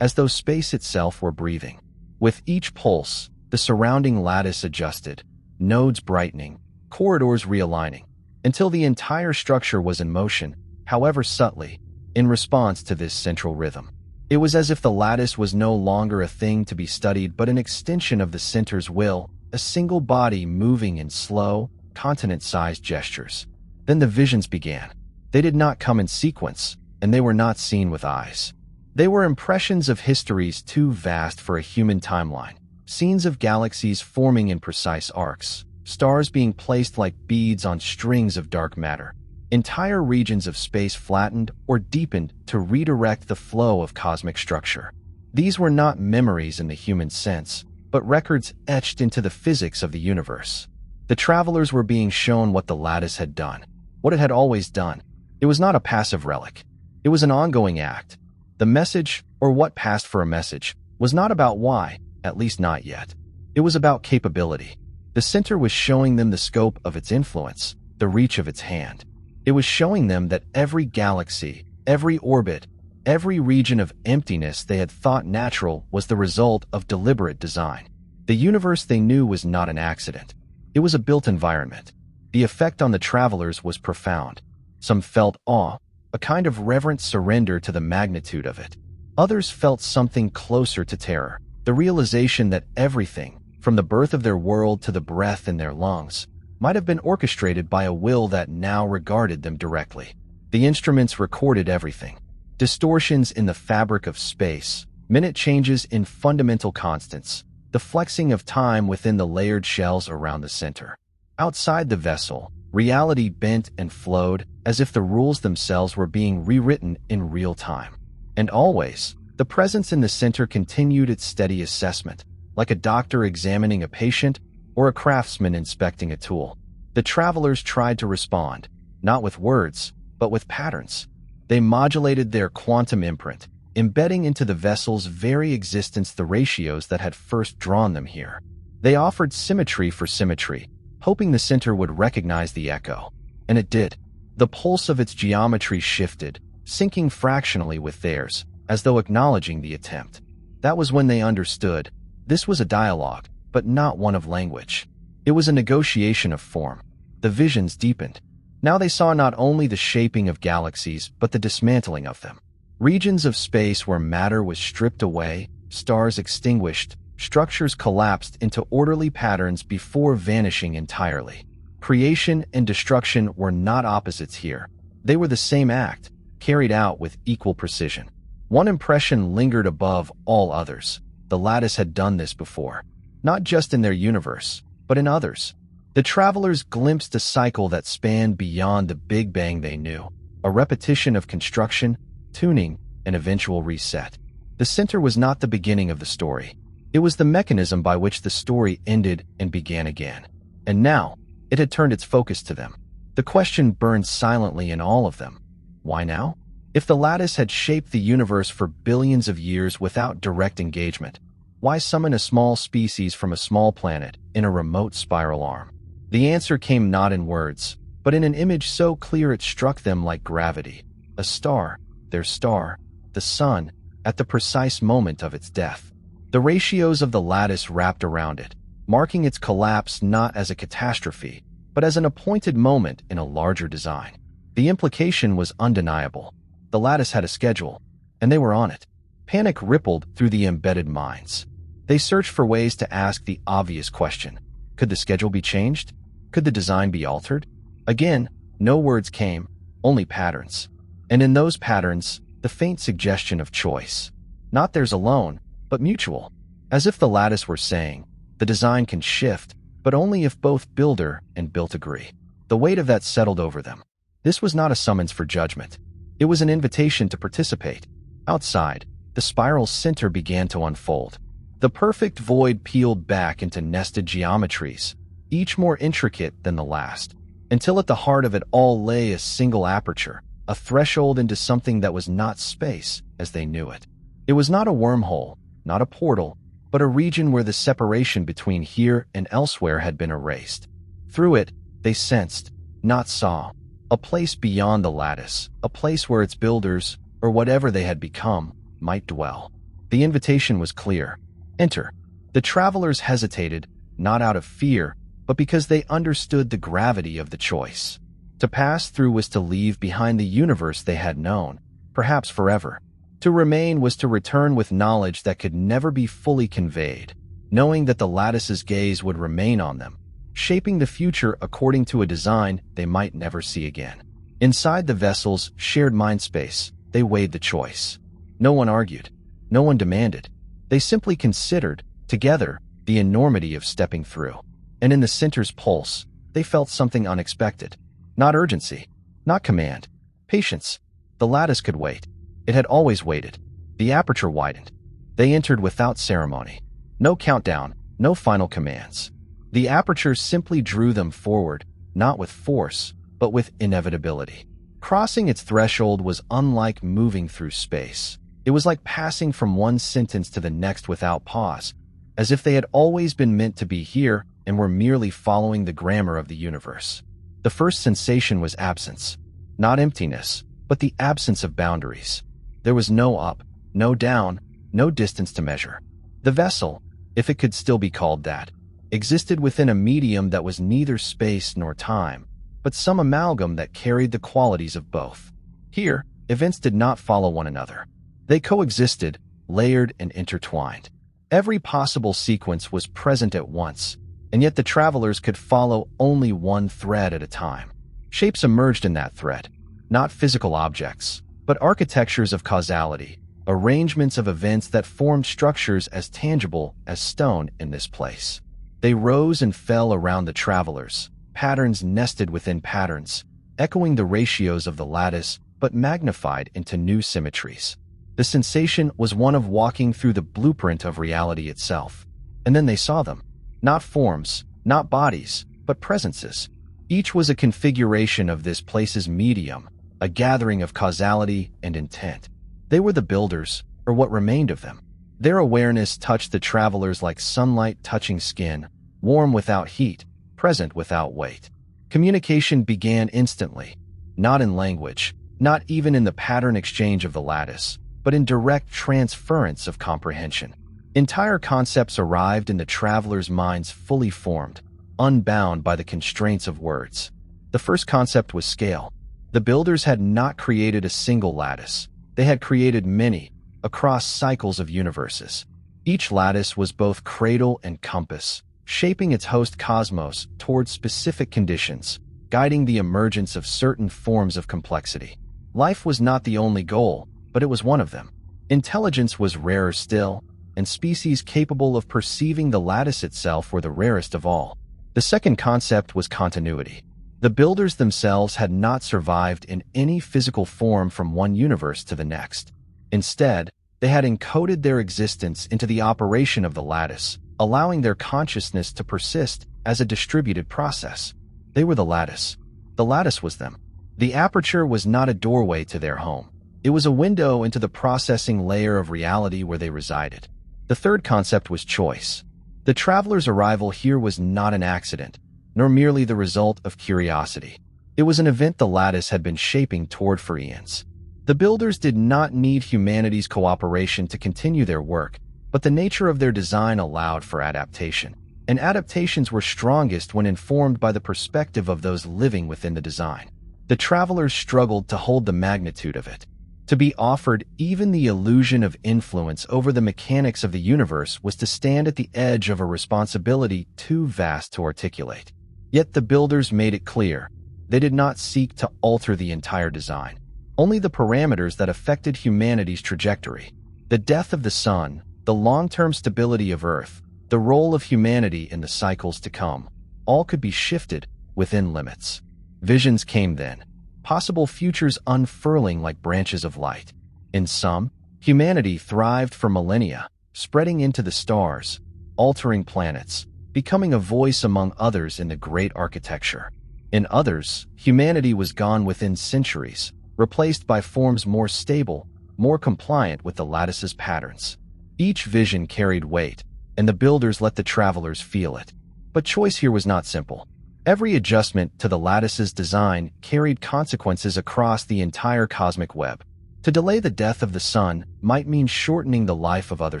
Speaker 1: as though space itself were breathing. With each pulse, the surrounding lattice adjusted, nodes brightening, corridors realigning, until the entire structure was in motion, however subtly, in response to this central rhythm. It was as if the lattice was no longer a thing to be studied but an extension of the center's will, a single body moving in slow, continent-sized gestures. Then the visions began. They did not come in sequence, and they were not seen with eyes. They were impressions of histories too vast for a human timeline, scenes of galaxies forming in precise arcs, stars being placed like beads on strings of dark matter, entire regions of space flattened or deepened to redirect the flow of cosmic structure. These were not memories in the human sense, but records etched into the physics of the universe. The travelers were being shown what the lattice had done, what it had always done. It was not a passive relic. It was an ongoing act. The message, or what passed for a message, was not about why, at least not yet. It was about capability. The center was showing them the scope of its influence, the reach of its hand. It was showing them that every galaxy, every orbit, every region of emptiness they had thought natural was the result of deliberate design. The universe they knew was not an accident. It was a built environment. The effect on the travelers was profound. Some felt awe, a kind of reverent surrender to the magnitude of it. Others felt something closer to terror, the realization that everything, from the birth of their world to the breath in their lungs, might have been orchestrated by a will that now regarded them directly. The instruments recorded everything. Distortions in the fabric of space, minute changes in fundamental constants, the flexing of time within the layered shells around the center. Outside the vessel, reality bent and flowed as if the rules themselves were being rewritten in real time. And always, the presence in the center continued its steady assessment, like a doctor examining a patient or a craftsman inspecting a tool. The travelers tried to respond, not with words, but with patterns. They modulated their quantum imprint, embedding into the vessel's very existence the ratios that had first drawn them here. They offered symmetry for symmetry, hoping the center would recognize the echo. And it did. The pulse of its geometry shifted, syncing fractionally with theirs, as though acknowledging the attempt. That was when they understood. This was a dialogue, but not one of language. It was a negotiation of form. The visions deepened. Now they saw not only the shaping of galaxies, but the dismantling of them. Regions of space where matter was stripped away, stars extinguished, structures collapsed into orderly patterns before vanishing entirely. Creation and destruction were not opposites here. They were the same act, carried out with equal precision. One impression lingered above all others. The lattice had done this before, not just in their universe, but in others. The travelers glimpsed a cycle that spanned beyond the Big Bang they knew, a repetition of construction, tuning, and eventual reset. The center was not the beginning of the story. It was the mechanism by which the story ended and began again. And now, it had turned its focus to them. The question burned silently in all of them. Why now? If the lattice had shaped the universe for billions of years without direct engagement, why summon a small species from a small planet in a remote spiral arm? The answer came not in words, but in an image so clear it struck them like gravity. A star, their star, the sun, at the precise moment of its death. The ratios of the lattice wrapped around it, marking its collapse not as a catastrophe, but as an appointed moment in a larger design. The implication was undeniable. The lattice had a schedule, and they were on it. Panic rippled through the embedded minds. They searched for ways to ask the obvious question. Could the schedule be changed? Could the design be altered? Again, no words came, only patterns. And in those patterns, the faint suggestion of choice. Not theirs alone, but mutual. As if the lattice were saying, the design can shift, but only if both builder and built agree. The weight of that settled over them. This was not a summons for judgment. It was an invitation to participate. Outside, the spiral's center began to unfold. The perfect void peeled back into nested geometries, each more intricate than the last, until at the heart of it all lay a single aperture, a threshold into something that was not space as they knew it. It was not a wormhole, not a portal, but a region where the separation between here and elsewhere had been erased. Through it, They sensed, not saw, a place beyond the lattice, a place where its builders, or whatever they had become, might dwell. The invitation was clear. Enter. The travelers hesitated, not out of fear, but because they understood the gravity of the choice. To pass through was to leave behind the universe they had known, perhaps forever. To remain was to return with knowledge that could never be fully conveyed, knowing that the lattice's gaze would remain on them, shaping the future according to a design they might never see again. Inside the vessel's shared mind space, they weighed the choice. No one argued. No one demanded. They simply considered, together, the enormity of stepping through. And in the center's pulse, they felt something unexpected. Not urgency, not command, patience. The lattice could wait. It had always waited. The aperture widened. They entered without ceremony. No countdown, no final commands. The aperture simply drew them forward, not with force, but with inevitability. Crossing its threshold was unlike moving through space. It was like passing from one sentence to the next without pause, as if they had always been meant to be here and were merely following the grammar of the universe. The first sensation was absence. Not emptiness, but the absence of boundaries. There was no up, no down, no distance to measure. The vessel, if it could still be called that, existed within a medium that was neither space nor time, but some amalgam that carried the qualities of both. Here, events did not follow one another. They coexisted, layered and intertwined. Every possible sequence was present at once, and yet the travelers could follow only one thread at a time. Shapes emerged in that thread, not physical objects, but architectures of causality, arrangements of events that formed structures as tangible as stone in this place. They rose and fell around the travelers, patterns nested within patterns, echoing the ratios of the lattice but magnified into new symmetries. The sensation was one of walking through the blueprint of reality itself. And then they saw them. Not forms, not bodies, but presences. Each was a configuration of this place's medium, a gathering of causality and intent. They were the builders, or what remained of them. Their awareness touched the travelers like sunlight touching skin, warm without heat, present without weight. Communication began instantly, not in language, not even in the pattern exchange of the lattice, but in direct transference of comprehension. Entire concepts arrived in the travelers' minds fully formed, unbound by the constraints of words. The first concept was scale. The builders had not created a single lattice. They had created many, across cycles of universes. Each lattice was both cradle and compass, shaping its host cosmos toward specific conditions, guiding the emergence of certain forms of complexity. Life was not the only goal, but it was one of them. Intelligence was rarer still, and species capable of perceiving the lattice itself were the rarest of all. The second concept was continuity. The builders themselves had not survived in any physical form from one universe to the next. Instead, they had encoded their existence into the operation of the lattice, allowing their consciousness to persist as a distributed process. They were the lattice. The lattice was them. The aperture was not a doorway to their home. It was a window into the processing layer of reality where they resided. The third concept was choice. The traveler's arrival here was not an accident, nor merely the result of curiosity. It was an event the lattice had been shaping toward for eons. The builders did not need humanity's cooperation to continue their work, but the nature of their design allowed for adaptation. And adaptations were strongest when informed by the perspective of those living within the design. The travelers struggled to hold the magnitude of it. To be offered even the illusion of influence over the mechanics of the universe was to stand at the edge of a responsibility too vast to articulate. Yet the builders made it clear. They did not seek to alter the entire design, only the parameters that affected humanity's trajectory. The death of the sun, the long-term stability of Earth, the role of humanity in the cycles to come, all could be shifted within limits. Visions came then, possible futures unfurling like branches of light. In some, humanity thrived for millennia, spreading into the stars, altering planets, becoming a voice among others in the great architecture. In others, humanity was gone within centuries, replaced by forms more stable, more compliant with the lattice's patterns. Each vision carried weight, and the builders let the travelers feel it. But choice here was not simple. Every adjustment to the lattice's design carried consequences across the entire cosmic web. To delay the death of the sun might mean shortening the life of other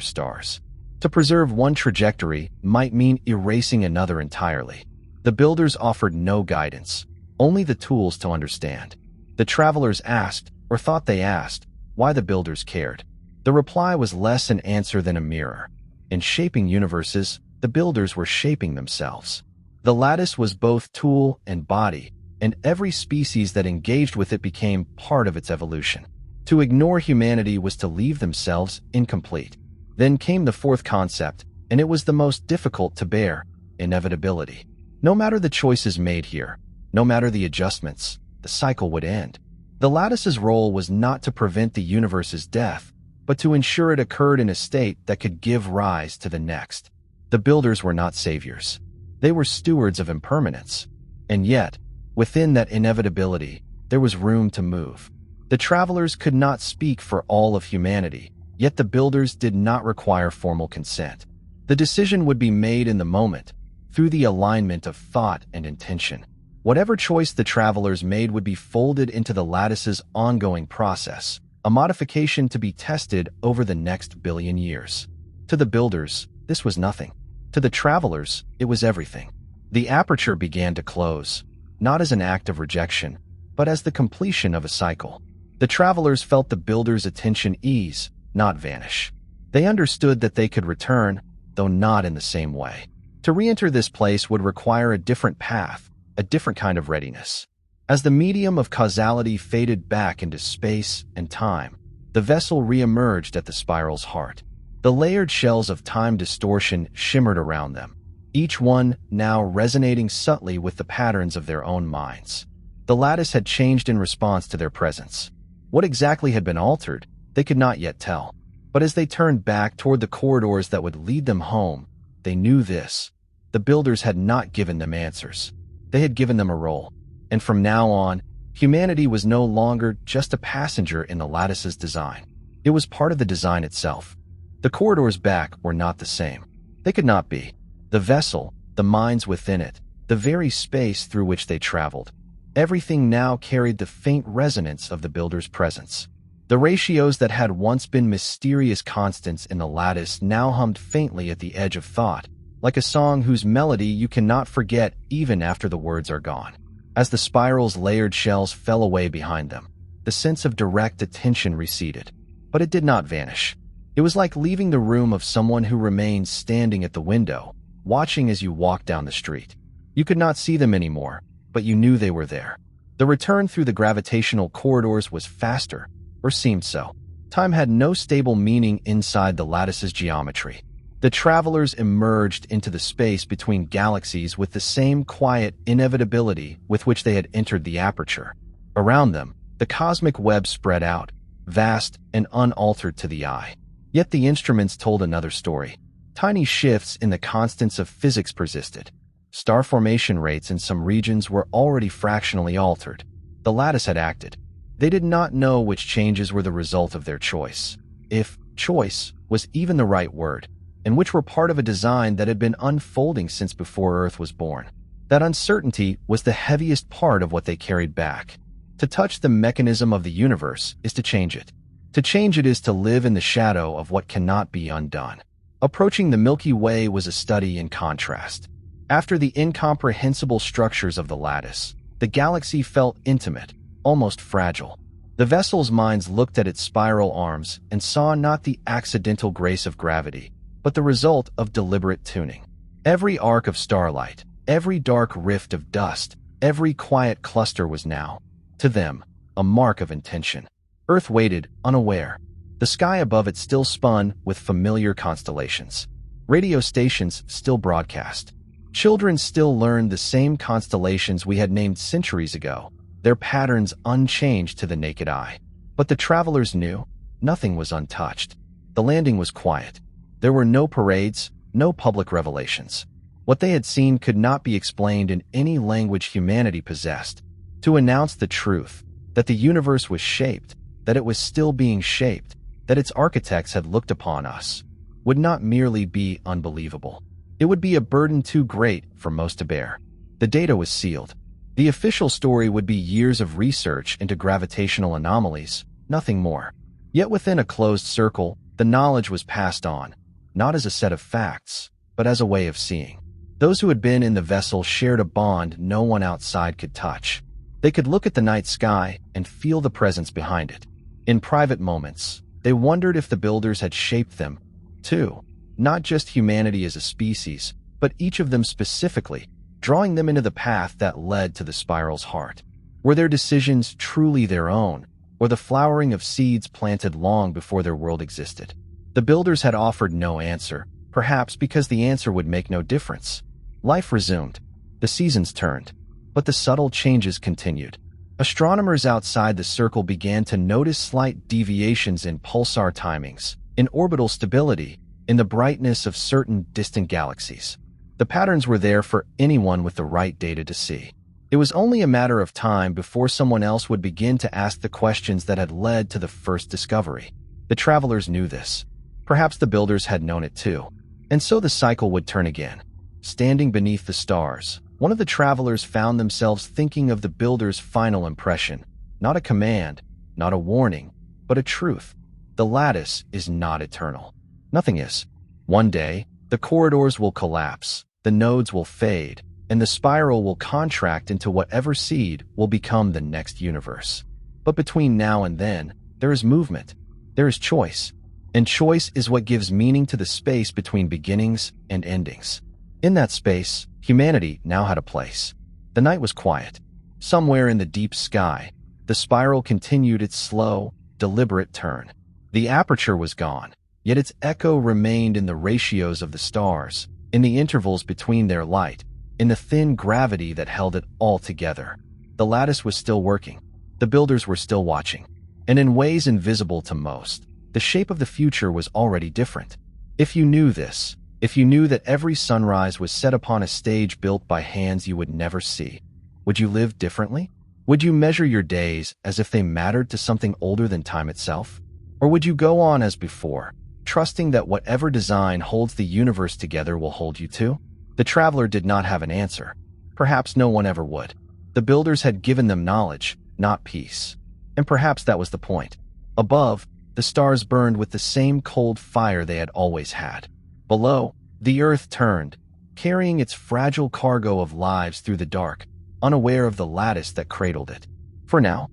Speaker 1: stars. To preserve one trajectory might mean erasing another entirely. The builders offered no guidance, only the tools to understand. The travelers asked, or thought they asked, why the builders cared. The reply was less an answer than a mirror. In shaping universes, the builders were shaping themselves. The lattice was both tool and body, and every species that engaged with it became part of its evolution. To ignore humanity was to leave themselves incomplete. Then came the fourth concept, and it was the most difficult to bear: inevitability. No matter the choices made here, no matter the adjustments, the cycle would end. The lattice's role was not to prevent the universe's death, but to ensure it occurred in a state that could give rise to the next. The builders were not saviors. They were stewards of impermanence. And yet, within that inevitability, there was room to move. The travelers could not speak for all of humanity, yet the builders did not require formal consent. The decision would be made in the moment, through the alignment of thought and intention. Whatever choice the travelers made would be folded into the lattice's ongoing process, a modification to be tested over the next billion years. To the builders, this was nothing. To the travelers, it was everything. The aperture began to close, not as an act of rejection, but as the completion of a cycle. The travelers felt the builders' attention ease, not vanish. They understood that they could return, though not in the same way. To re-enter this place would require a different path, a different kind of readiness. As the medium of causality faded back into space and time, the vessel re-emerged at the spiral's heart. The layered shells of time distortion shimmered around them, each one now resonating subtly with the patterns of their own minds. The lattice had changed in response to their presence. What exactly had been altered, they could not yet tell. But as they turned back toward the corridors that would lead them home, they knew this: the builders had not given them answers. They had given them a role. And from now on, humanity was no longer just a passenger in the lattice's design. It was part of the design itself. The corridors back were not the same. They could not be. The vessel, the minds within it, the very space through which they traveled, everything now carried the faint resonance of the builder's presence. The ratios that had once been mysterious constants in the lattice now hummed faintly at the edge of thought, like a song whose melody you cannot forget even after the words are gone. As the spiral's layered shells fell away behind them, the sense of direct attention receded. But it did not vanish. It was like leaving the room of someone who remained standing at the window, watching as you walked down the street. You could not see them anymore, but you knew they were there. The return through the gravitational corridors was faster, or seemed so. Time had no stable meaning inside the lattice's geometry. The travelers emerged into the space between galaxies with the same quiet inevitability with which they had entered the aperture. Around them, the cosmic web spread out, vast and unaltered to the eye. Yet the instruments told another story. Tiny shifts in the constants of physics persisted. Star formation rates in some regions were already fractionally altered. The lattice had acted. They did not know which changes were the result of their choice, if choice was even the right word, and which were part of a design that had been unfolding since before Earth was born. That uncertainty was the heaviest part of what they carried back. To touch the mechanism of the universe is to change it. To change it is to live in the shadow of what cannot be undone. Approaching the Milky Way was a study in contrast. After the incomprehensible structures of the lattice, the galaxy felt intimate, almost fragile. The vessel's minds looked at its spiral arms and saw not the accidental grace of gravity, but the result of deliberate tuning. Every arc of starlight, every dark rift of dust, every quiet cluster was now, to them, a mark of intention. Earth waited, unaware. The sky above it still spun with familiar constellations. Radio stations still broadcast. Children still learned the same constellations we had named centuries ago, their patterns unchanged to the naked eye. But the travelers knew nothing was untouched. The landing was quiet. There were no parades, no public revelations. What they had seen could not be explained in any language humanity possessed. To announce the truth, that the universe was shaped, that it was still being shaped, that its architects had looked upon us, would not merely be unbelievable. It would be a burden too great for most to bear. The data was sealed. The official story would be years of research into gravitational anomalies, nothing more. Yet within a closed circle, the knowledge was passed on, not as a set of facts, but as a way of seeing. Those who had been in the vessel shared a bond no one outside could touch. They could look at the night sky and feel the presence behind it. In private moments, they wondered if the builders had shaped them, too, not just humanity as a species, but each of them specifically, drawing them into the path that led to the spiral's heart. Were their decisions truly their own, or the flowering of seeds planted long before their world existed? The builders had offered no answer, perhaps because the answer would make no difference. Life resumed. The seasons turned. But the subtle changes continued. Astronomers outside the circle began to notice slight deviations in pulsar timings, in orbital stability, in the brightness of certain distant galaxies. The patterns were there for anyone with the right data to see. It was only a matter of time before someone else would begin to ask the questions that had led to the first discovery. The travelers knew this. Perhaps the builders had known it too. And so the cycle would turn again. Standing beneath the stars, one of the travelers found themselves thinking of the builder's final impression. Not a command, not a warning, but a truth. The lattice is not eternal. Nothing is. One day, the corridors will collapse, the nodes will fade, and the spiral will contract into whatever seed will become the next universe. But between now and then, there is movement. There is choice. And choice is what gives meaning to the space between beginnings and endings. In that space, humanity now had a place. The night was quiet. Somewhere in the deep sky, the spiral continued its slow, deliberate turn. The aperture was gone, yet its echo remained in the ratios of the stars, in the intervals between their light, in the thin gravity that held it all together. The lattice was still working. The builders were still watching. And in ways invisible to most, the shape of the future was already different. If you knew this, if you knew that every sunrise was set upon a stage built by hands you would never see, would you live differently? Would you measure your days as if they mattered to something older than time itself? Or would you go on as before, trusting that whatever design holds the universe together will hold you too? The traveler did not have an answer. Perhaps no one ever would. The builders had given them knowledge, not peace. And perhaps that was the point. Above, the stars burned with the same cold fire they had always had. Below, the earth turned, carrying its fragile cargo of lives through the dark, unaware of the lattice that cradled it. For now,